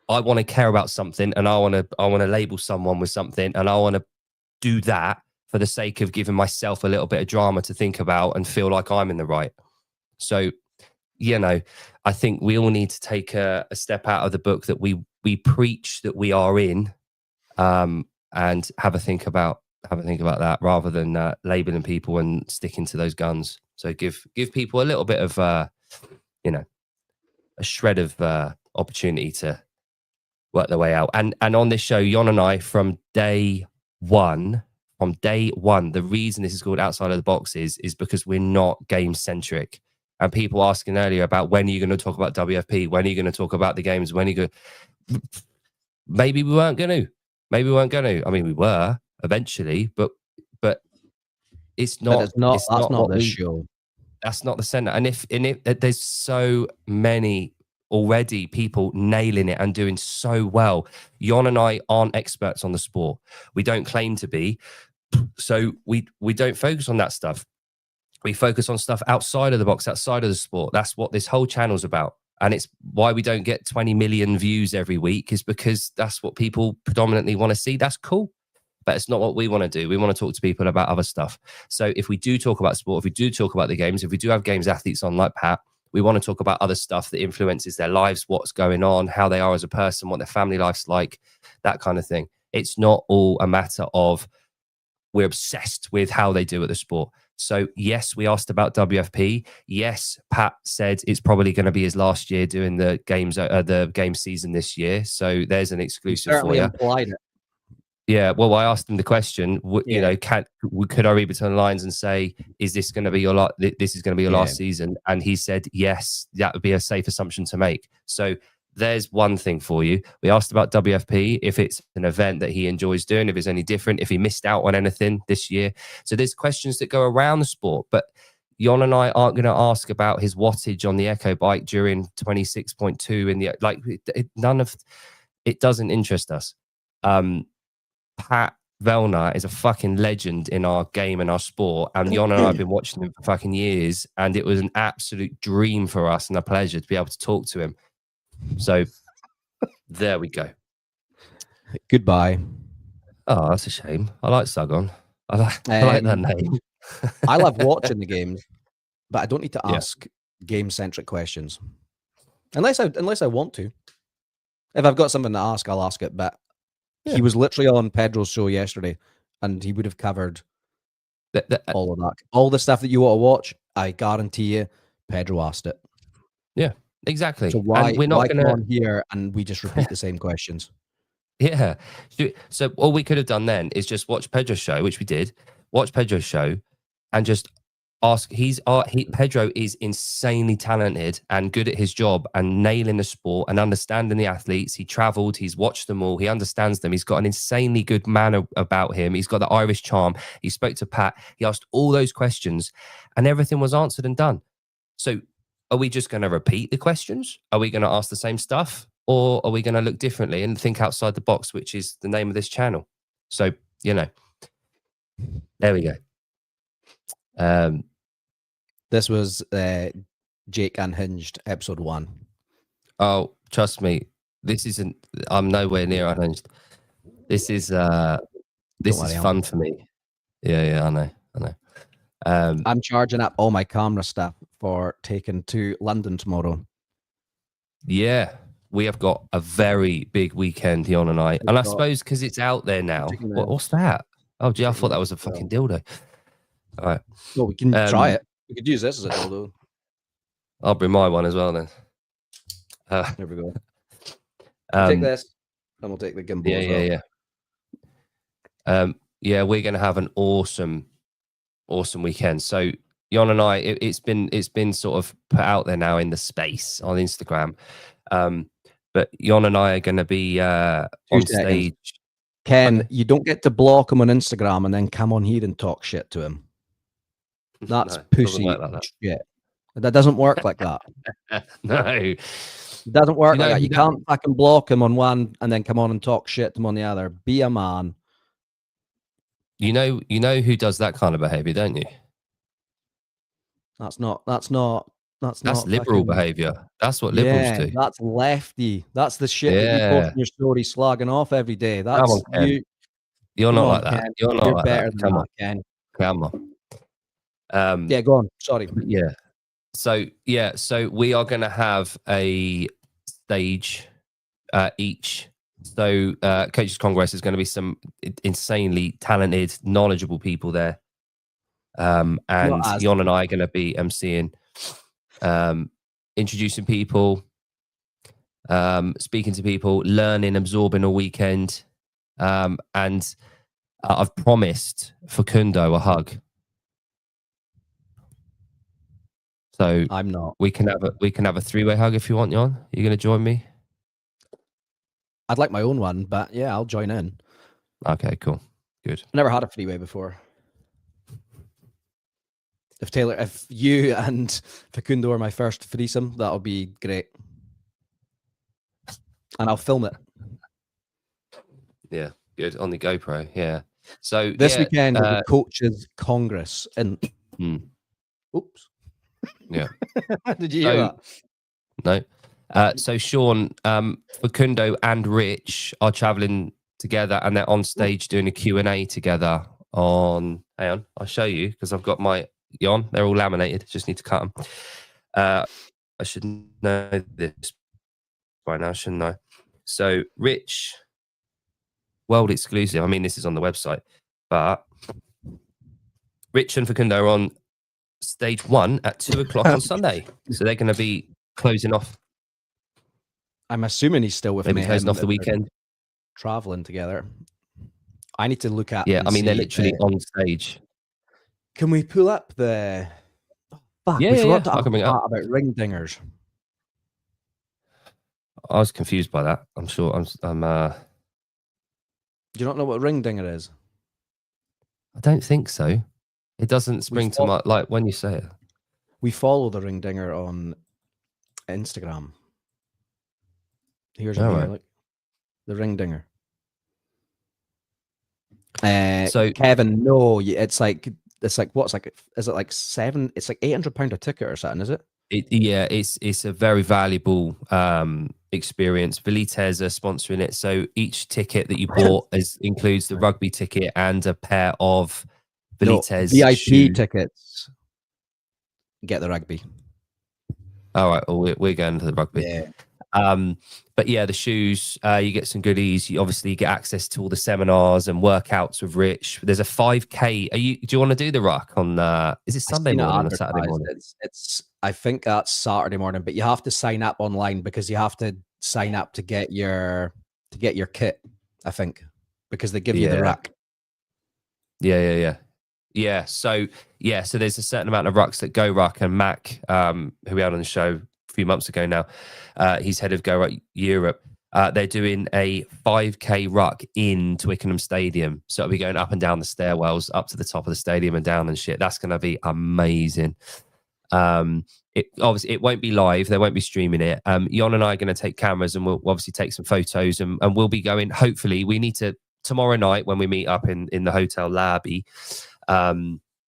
I want to care about something and I want to label someone with something, and I want to do that for the sake of giving myself a little bit of drama to think about and feel like I'm in the right. So, you know, I think we all need to take a step out of the book that we preach that we are in, and have a think about that, rather than labeling people and sticking to those guns. So give people a little bit of you know, a shred of opportunity to work their way out. And on this show, Jon and I, from day one, the reason this is called Outside of the Box is because we're not game centric. And people asking earlier about when are you going to talk about WFP? When are you going to talk about the games? When are you going? Maybe we weren't going to. I mean, we were eventually, but it's not. That's not the show. That's not the center. And if there's so many already people nailing it and doing so well. Jon and I aren't experts on the sport. We don't claim to be. So we don't focus on that stuff. We focus on stuff outside of the box, outside of the sport. That's what this whole channel's about. And it's why we don't get 20 million views every week, is because that's what people predominantly want to see. That's cool. But it's not what we want to do. We want to talk to people about other stuff. So if we do talk about sport, if we do talk about the games, if we do have games athletes on like Pat, we want to talk about other stuff that influences their lives, what's going on, how they are as a person, what their family life's like, that kind of thing. It's not all a matter of we're obsessed with how they do at the sport. So yes, we asked about WFP. Yes, Pat said it's probably going to be his last year doing the game season this year. So there's an exclusive for you. Implied it. Yeah, well, I asked him the question. You know, could I read between the lines and say, is this going to be your this is going to be your last season? And he said yes. That would be a safe assumption to make. So there's one thing for you. We asked about WFP, if it's an event that he enjoys doing, if it's any different, if he missed out on anything this year. So there's questions that go around the sport, but Jon and I aren't going to ask about his wattage on the Echo bike during 26.2 in the none of it doesn't interest us. Pat Vellner is a fucking legend in our game and our sport, and Jon and I have been watching him for fucking years, and it was an absolute dream for us and a pleasure to be able to talk to him. So there we go. Goodbye. Oh, that's a shame. I like Sagon. I like that name. I love watching the games, but I don't need to ask game-centric questions. Unless I want to. If I've got something to ask, I'll ask it. But He was literally on Pedro's show yesterday, and he would have covered all of that. All the stuff that you want to watch, I guarantee you, Pedro asked it. Yeah, exactly. So why we're not come on here and we just repeat the same questions? Yeah. So all we could have done then is just watch Pedro's show, which we did. Watch Pedro's show, and just ask. Pedro is insanely talented and good at his job and nailing the sport and understanding the athletes. He traveled, he's watched them all, he understands them. He's got an insanely good manner about him. He's got the Irish charm. He spoke to Pat. He asked all those questions, and everything was answered and done. So, are we just going to repeat the questions? Are we going to ask the same stuff? Or are we going to look differently and think outside the box, which is the name of this channel? So, there we go. This was Jake Unhinged, episode 1. Oh, trust me, this isn't. I'm nowhere near unhinged. This is fun for me. Yeah, I know. I'm charging up all my camera stuff for taking to London tomorrow. Yeah, we have got a very big weekend, Jon and I. And I suppose because it's out there now. What's that? Oh, gee, I thought that was a fucking dildo. All right. Well, we can try it. We could use this as a dildo. I'll bring my one as well then. There we go. Take this, and we'll take the gimbal as well. Yeah, we're going to have an awesome weekend. So Jon and I, it's been sort of put out there now in the space on Instagram. But Jon and I are going to be on stage. Ken, you don't get to block him on Instagram and then come on here and talk shit to him. That's pussy shit. That doesn't work like that. No. It doesn't work like that. You can't fucking block him on one and then come on and talk shit to him on the other. Be a man. You know who does that kind of behavior, don't you? That's not liberal behavior. That's what liberals do. That's lefty. That's the shit that you post in your story slagging off every day. That's you. You're not like that. You're not like better that. than that, Ken. Come on. Yeah, go on. Sorry. Yeah. So we are going to have a stage each. So Coaches Congress is going to be some insanely talented, knowledgeable people there. And Jon and I are going to be emceeing, introducing people, speaking to people, learning, absorbing all weekend. And I've promised Facundo a hug. So I'm not. We can have a three-way hug if you want, Jon. Are you going to join me? I'd like my own one, but yeah, I'll join in. Okay, cool. Good. I've never had a three-way before. If you and Facundo are my first threesome, that'll be great. And I'll film it. Yeah, good. On the GoPro, yeah. So this weekend is the Coaches Congress and oops. Yeah. Did you hear that? No. So Sean, Facundo and Rich are traveling together and they're on stage doing a Q&A together on, hang on, I'll show you because I've got my Jon, they're all laminated, just need to cut them. I should know this by now, shouldn't I? So Rich, world exclusive, I mean this is on the website, but Rich and Facundo are on stage 1 at 2:00 on Sunday. So they're going to be closing off. I'm assuming he's still with me. Closing off the weekend. Traveling together. I need to look at. Yeah, I mean, they're literally on stage. Can we pull up the. Fuck, yeah, we forgot I can bring it up. About ring dingers. I was confused by that. I'm sure I'm Do you not know what a ring dinger is? I don't think so. It doesn't spring to my, like when you say it. We follow the ring dinger on Instagram. Here's the ring dinger. So Kevin, no, it's like what's like, is it like £7? It's like £800 a ticket or something, is it? It's a very valuable experience. Velitez are sponsoring it, so each ticket that you bought includes the rugby ticket and a pair of Velitez VIP tickets. Get the rugby. All right, well, we're going to the rugby. Yeah. But yeah, the shoes, you get some goodies. You obviously get access to all the seminars and workouts with Rich. There's a 5K. Do you want to do the ruck on, is it Sunday morning or Saturday morning? I think that's Saturday morning, but you have to sign up online because you have to sign up to get your kit, I think, because they give you the ruck. Yeah. So there's a certain amount of rucks that Go Ruck, and Mac, who we had on the show a few months ago now, he's head of Go Ruck Europe. They're doing a 5K ruck in Twickenham Stadium. So it'll be going up and down the stairwells, up to the top of the stadium and down and shit. That's going to be amazing. Obviously it won't be live. They won't be streaming it. Jon and I are going to take cameras and we'll obviously take some photos and we'll be going, hopefully we need to, tomorrow night when we meet up in the hotel lobby,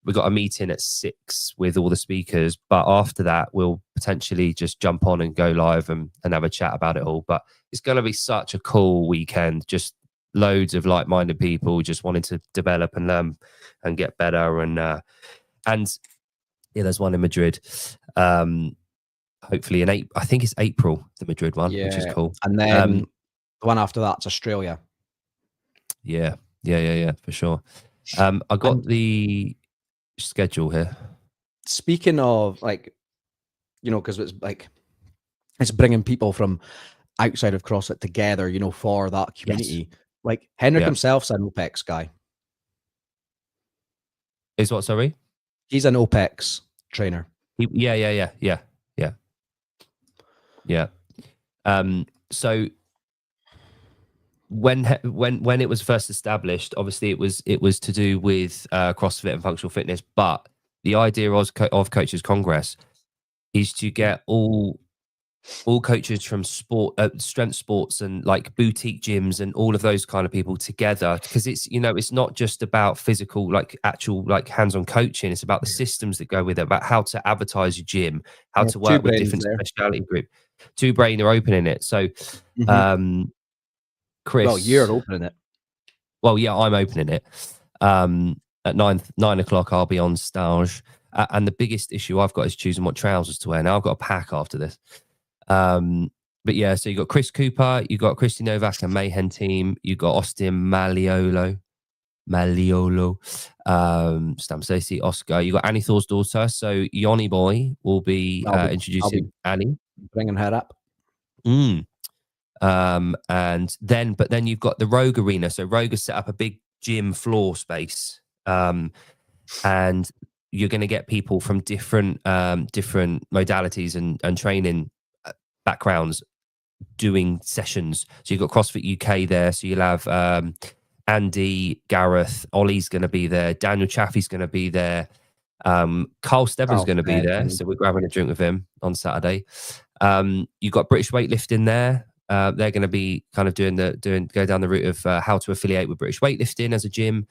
we've got a meeting at 6 with all the speakers, but after that we'll potentially just jump on and go live and have a chat about it all. But it's going to be such a cool weekend, just loads of like-minded people just wanting to develop and learn and get better. And yeah, there's one in Madrid, hopefully in I think it's April, the Madrid one, which is cool. And then the one after that's Australia. Yeah, for sure. I got the schedule here. Speaking of, like, you know, because it's like it's bringing people from outside of CrossFit together, you know, for that community. Yes. Like Henrik himself's an OPEX guy. Is what? Sorry, he's an OPEX trainer. Yeah. So when it was first established, obviously it was to do with CrossFit and functional fitness, but the idea of Coaches Congress is to get all coaches from sport, strength sports and like boutique gyms and all of those kind of people together, because it's, you know, it's not just about physical, like actual like hands-on coaching. It's about the systems that go with it, about how to advertise your gym, how to work with different speciality group. Two Brain are opening it. So Chris, well, you're opening it. Well, yeah, I'm opening it. At 9 o'clock, I'll be on stage. And the biggest issue I've got is choosing what trousers to wear. Now I've got a pack after this. But yeah, so you got Chris Cooper, you got Christy Novak and Mayhem Team, you got Austin Maliolo, Stam Stacey, Oscar, you got Annie Thor's daughter. So Yoni Boy will be introducing Annie, bringing her up. And then you've got the Rogue Arena. So Rogue has set up a big gym floor space, and you're going to get people from different modalities and training backgrounds doing sessions. So you've got CrossFit UK there. So you'll have Andy, Gareth, Ollie's going to be there. Daniel Chaffee's going to be there. Carl Stebbins going to be there. So we're grabbing a drink with him on Saturday. You've got British Weightlifting there. They're going to be kind of go down the route of how to affiliate with British Weightlifting as a gym.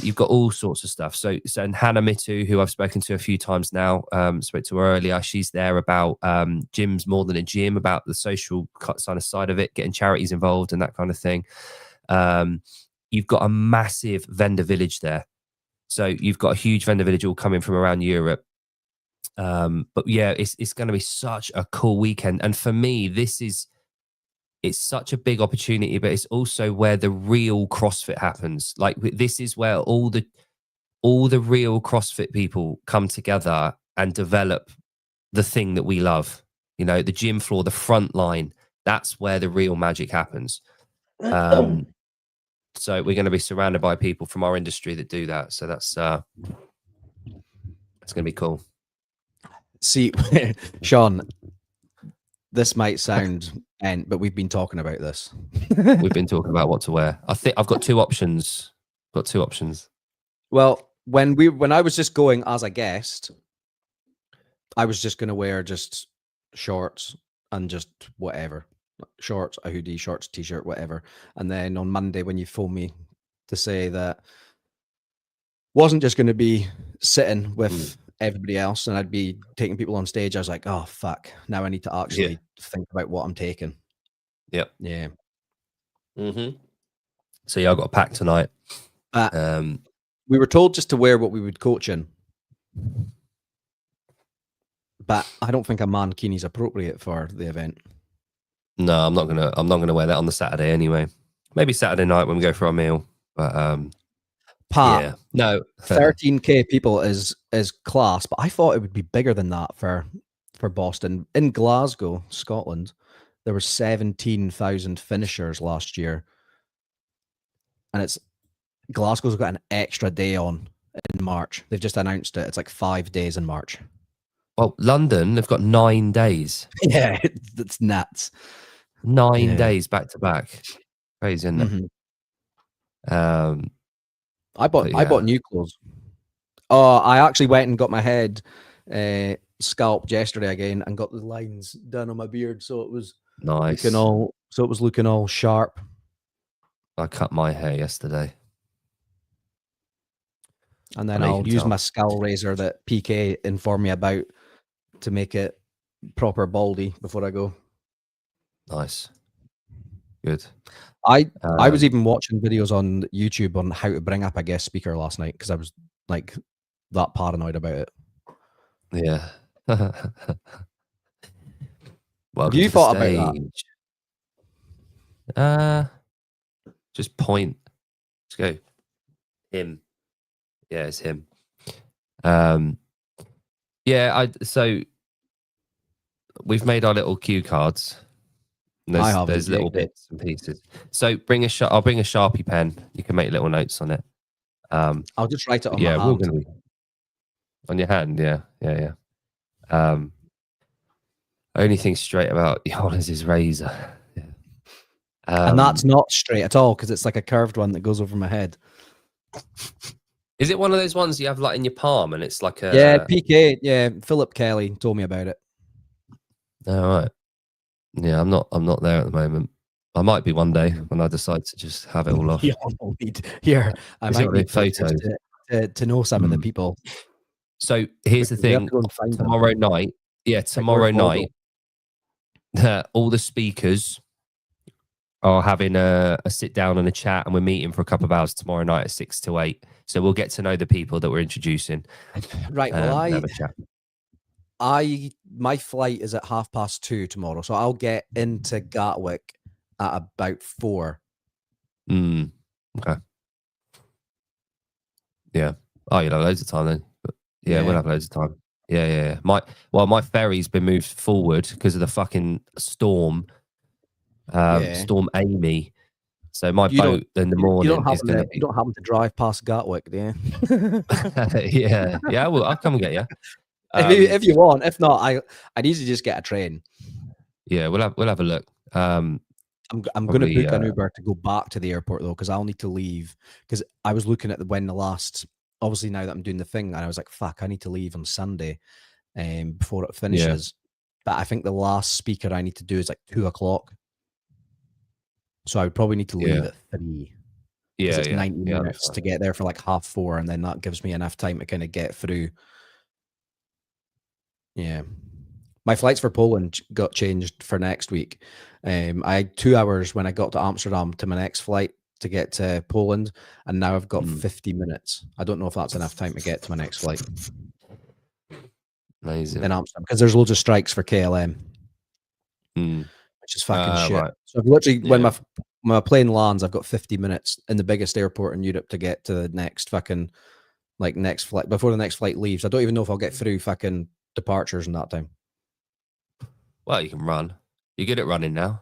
You've got all sorts of stuff. So and Hannah Mitu, who I've spoken to a few times now, spoke to her earlier. She's there about gyms more than a gym, about the social side of it, getting charities involved and that kind of thing. You've got a massive vendor village there. So you've got a huge vendor village all coming from around Europe. But yeah, it's going to be such a cool weekend. And for me, it's such a big opportunity, but it's also where the real CrossFit happens. Like this is where all the real CrossFit people come together and develop the thing that we love. You know, the gym floor, the front line, that's where the real magic happens. So we're going to be surrounded by people from our industry that do that. So that's going to be cool. See, Sean, this might sound, but we've been talking about this. We've been talking about what to wear. I think I've got two options. Well, when I was just going as a guest, I was just going to wear just shorts and just whatever. Shorts, a hoodie, shorts, t-shirt, whatever. And then on Monday, when you phoned me to say that wasn't just going to be sitting with everybody else and I'd be taking people on stage, I was like, oh fuck, now I need to actually think about what I'm taking. Yep. Yeah. So yeah, I got a pack tonight. We were told just to wear what we would coach in, but I don't think a mankini is appropriate for the event. No, I'm not gonna wear that on the Saturday anyway. Maybe Saturday night when we go for our meal. But Pat, yeah, no, 13K people is class, but I thought it would be bigger than that for Boston. In Glasgow, Scotland, there were 17,000 finishers last year, and it's Glasgow's got an extra day on in March. They've just announced it. It's like 5 days in March. Well, London, they've got 9 days. Yeah, it's nuts. 9 days back to back. Crazy, isn't it? Mm-hmm. I bought new clothes. Oh, I actually went and got my head scalped yesterday again and got the lines done on my beard, so it was nice. looking all sharp. I cut my hair yesterday. And then I'll use my skull razor that PK informed me about to make it proper baldy before I go. Nice. Good. I was even watching videos on YouTube on how to bring up a guest speaker last night because I was like that paranoid about it. Yeah. Have you thought about that? Just point. Let's go. Him. Yeah, it's him. So we've made our little cue cards. There's little bits and pieces. So I'll bring a Sharpie pen. You can make little notes on it. I'll just write it on my hand. On your hand, yeah. Only thing straight about Jan is his razor. Yeah. And that's not straight at all because it's like a curved one that goes over my head. Is it one of those ones you have like in your palm and it's like a... Yeah, PK. Yeah, Philip Kelly told me about it. All right. Yeah, I'm not there at the moment. I might be one day when I decide to just have it all off. Here, I might need photos to know some of the people. So here's the thing. Tomorrow night, all the speakers are having a sit down and a chat, and we're meeting for a couple of hours tomorrow night at 6 to 8. So we'll get to know the people that we're introducing. Right. Well, my flight is at 2:30 tomorrow, so I'll get into Gatwick at about 4. Okay. Yeah. Oh, you'll have loads of time then. But yeah, we'll have loads of time. Yeah. My ferry's been moved forward because of the fucking storm. Storm Amy. So my boat in the morning is going to be... You don't happen to drive past Gatwick, do you? Yeah. Well, I'll come and get you. If you want. If not, I'd easily just get a train. Yeah, we'll have a look. I'm going to book an Uber to go back to the airport though, because I'll need to leave. Because I was looking at obviously now that I'm doing the thing, and I was like, fuck, I need to leave on Sunday, before it finishes. But I think the last speaker I need to do is like 2:00. So I would probably need to leave at 3. Yeah, it's 90 minutes to get there for like 4:30, and then that gives me enough time to kind of get through. Yeah. My flights for Poland got changed for next week. I had 2 hours when I got to Amsterdam to my next flight to get to Poland, and now I've got 50 minutes. I don't know if that's enough time to get to my next flight. Amazing. In Amsterdam, because there's loads of strikes for KLM. Which is fucking shit. Right. So I've literally, when my plane lands, I've got 50 minutes in the biggest airport in Europe to get to the next fucking, next flight, before the next flight leaves. I don't even know if I'll get through fucking departures in that time. Well, you can run. You're good at running now.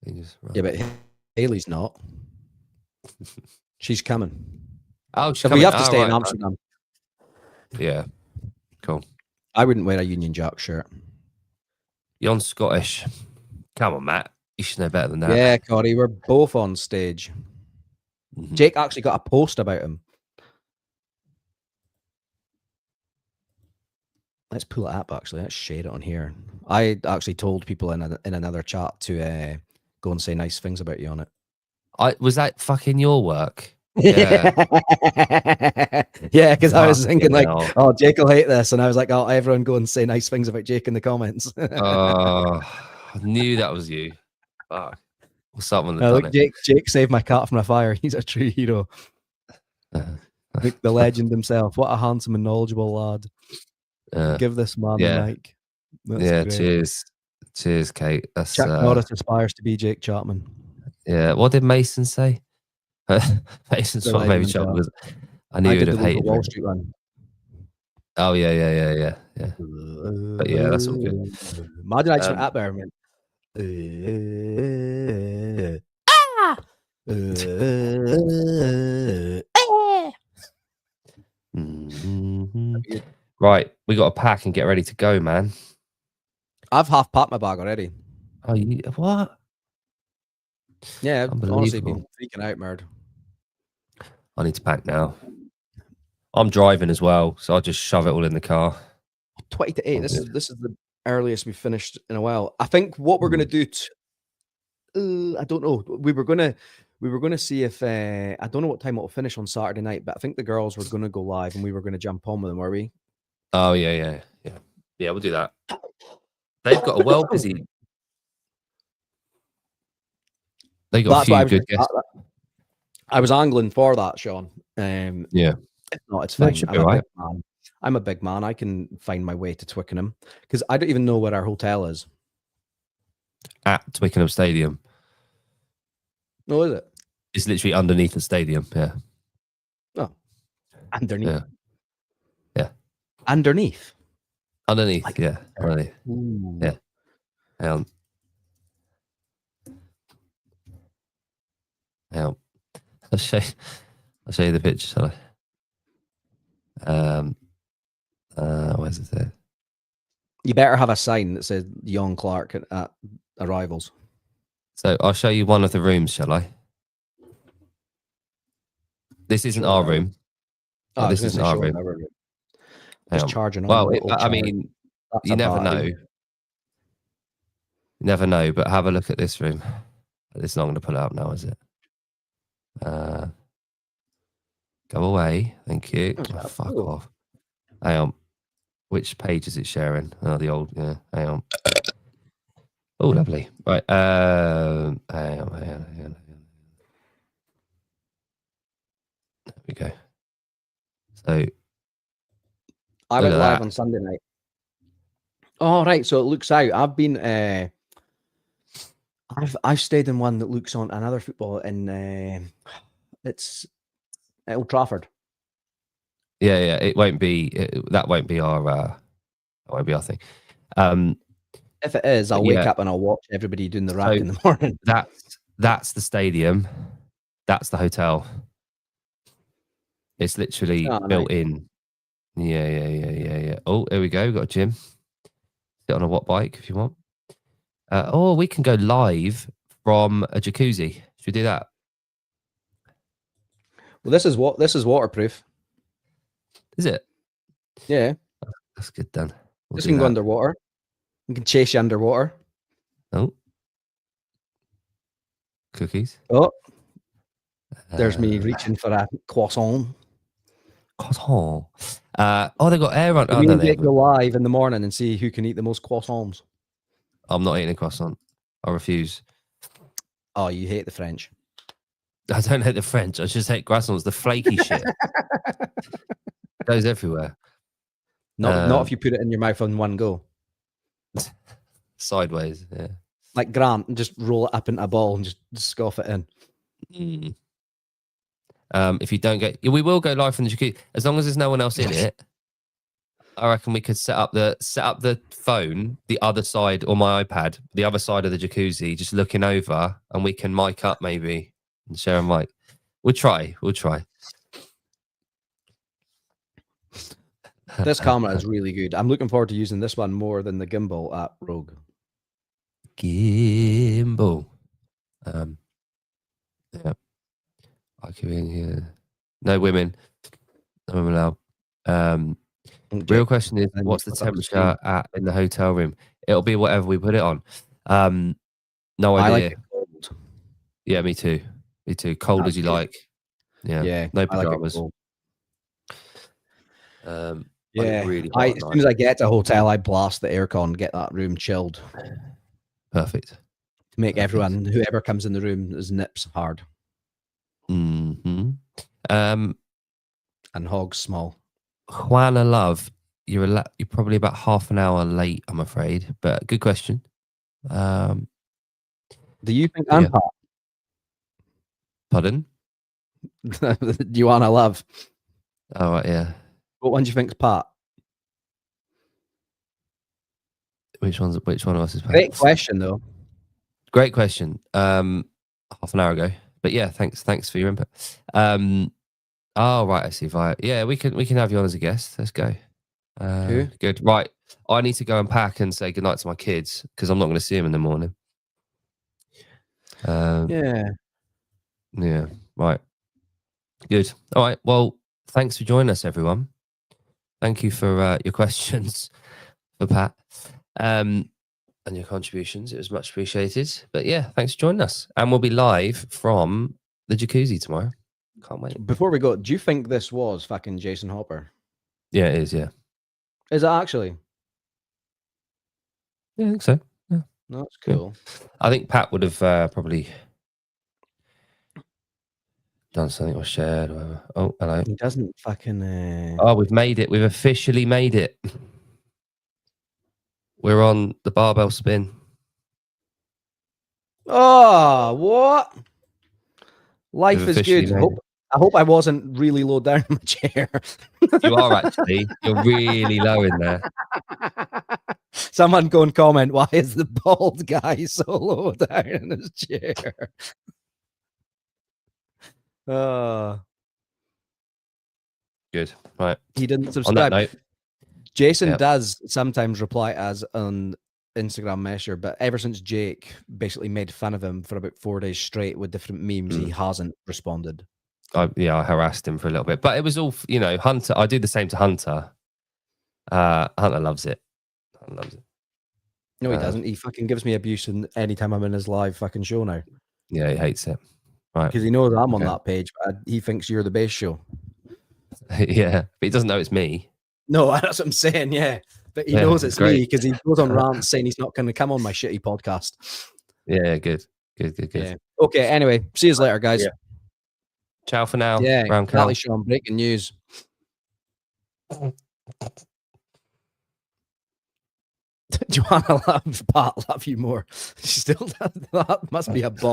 Yeah, but Hayley's not. She's coming. Oh, she's coming. We have to stay in Amsterdam. Yeah. Cool. I wouldn't wear a Union Jack shirt. You're Scottish. Come on, Matt. You should know better than that. Yeah, Corey, we're both on stage. Jake actually got a post about him. Let's pull it up, actually. Let's share it on here. I actually told people in another chat to go and say nice things about you on it. Was that fucking your work? Yeah. Yeah, because I was thinking oh, Jake will hate this. And I was like, oh, everyone go and say nice things about Jake in the comments. I knew that was you. Fuck. What's up on the Jake saved my cat from a fire. He's a true hero. The legend himself. What a handsome and knowledgeable lad. Give this man the mic. That's great. Cheers, Kate. That's Chuck Norris aspires to be Jake Chapman. Yeah. What did Mason say? Mason's what maybe Chapman was. I knew you'd have hated Wall Street run. Oh yeah. But yeah, that's all good. Imagine I just went out there and went. Right, we got to pack and get ready to go, man. I've half packed my bag already. Oh, what? Yeah, I've honestly been freaking out, Merd. I need to pack now. I'm driving as well, so I'll just shove it all in the car. 20 to 8. This is the earliest we've finished in a while. I think what we're gonna do. I don't know. We were gonna see if I don't know what time it'll finish on Saturday night, but I think the girls were gonna go live and we were gonna jump on with them, were we? Oh yeah. We'll do that. They've got a well busy. They got a few good guests. I was angling for that, Sean. Yeah. If not, it's fine. Right. I'm a big man. I can find my way to Twickenham because I don't even know where our hotel is. At Twickenham Stadium. No, is it? It's literally underneath the stadium. Yeah. Oh, underneath. Yeah. Underneath. Underneath. Like, yeah. Underneath. Ooh. Yeah. Hang on. I'll show you the picture, shall I? Where's it there? You better have a sign that says Jon Clark at arrivals. So I'll show you one of the rooms, shall I? This isn't our room. Oh, this isn't our room. Just charging on. Well, I mean, you never know. You never know, but have a look at this room. It's not going to pull out now, is it? Go away. Thank you. Oh, fuck off. Hang on. Which page is it sharing? Oh, the old, yeah. Hang on. Oh, lovely. Right. Hang on. There we go. So I went live on Sunday night. Oh, right. So it looks out. I've been I've stayed in one that looks on another football in it's at Old Trafford. Yeah. It won't be that won't be our thing. If it is, I'll wake up and I'll watch everybody doing the rack in the morning. That's the stadium. That's the hotel. It's literally built in. Yeah. Oh, here we go. We've got a gym. Sit on a watt bike if you want. Or we can go live from a jacuzzi. Should we do that? Well, this is waterproof. Is it? Yeah. That's good then. This can go underwater. We can chase you underwater. Oh. Cookies. Oh. There's me reaching for a croissant. Croissant. They got air on. We can go live in the morning and see who can eat the most croissants. I'm not eating a croissant. I refuse. Oh, you hate the French. I don't hate the French. I just hate croissants. The flaky shit goes everywhere. Not if you put it in your mouth on one go. Sideways, yeah. Like Grant, and just roll it up into a ball and just scoff it in. If you don't we will go live from the jacuzzi as long as there's no one else in it. I reckon we could set up the phone, the other side, or my iPad, the other side of the jacuzzi, just looking over, and we can mic up maybe and share a mic. We'll try. This camera is really good. I'm looking forward to using this one more than the gimbal at Rogue. Gimbal. Yeah. I can in here. No women allowed. Real question is, what's the temperature in the hotel room? It'll be whatever we put it on. No idea. I like it cold. Yeah, me too. Cold as you like. Yeah. No pajamas. Yeah. Really as soon as I get to a hotel, I blast the aircon and get that room chilled. Perfect. To make everyone, whoever comes in the room, is nips hard. Mm-hmm. And hogs small. Juana Love, you're probably about half an hour late, I'm afraid, but good question. Do you think I'm Pat? Pardon? Do you want to love? Oh, right, yeah. What one do you think's Pat? Which one of us is Pat? Great question, though. Great question. Half an hour ago, but yeah, thanks for your input. Oh, right, I see. Yeah, we can have you on as a guest. Let's go. Good. Right, I need to go and pack and say goodnight to my kids because I'm not going to see them in the morning. Yeah. Right. Good. All right. Well, thanks for joining us, everyone. Thank you for your questions for Pat and your contributions. It was much appreciated. But yeah, thanks for joining us. And we'll be live from the jacuzzi tomorrow. Can't wait. Before we go, do you think this was fucking Jason Hopper? Yeah, it is. Yeah. Is it actually? Yeah, I think so. Yeah. No, that's cool. Yeah. I think Pat would have probably done something or shared or whatever. Oh, hello. He doesn't fucking... Oh, we've made it. We've officially made it. We're on the barbell spin. Oh, what? Life is good. I hope I wasn't really low down in the chair. You are actually. You're really low in there. Someone go and comment, why is the bald guy so low down in his chair? Good. Right. He didn't subscribe. On that note, Jason does sometimes reply as on Instagram Messenger, but ever since Jake basically made fun of him for about 4 days straight with different memes, he hasn't responded. I harassed him for a little bit, but it was all, Hunter. I do the same to Hunter. Hunter loves it. No, he doesn't. He fucking gives me abuse anytime I'm in his live fucking show now. Yeah, he hates it. Right. Because he knows I'm on that page, but he thinks you're the best show. Yeah, but he doesn't know it's me. No, that's what I'm saying, yeah. But he knows it's me because he goes on rants saying he's not going to come on my shitty podcast. Yeah, good. Yeah. Okay, anyway, see you later, guys. Yeah. Ciao for now. Yeah, exactly, Sean. Breaking news. Do you want to love Pat? Love you more. Still, that must be a ball.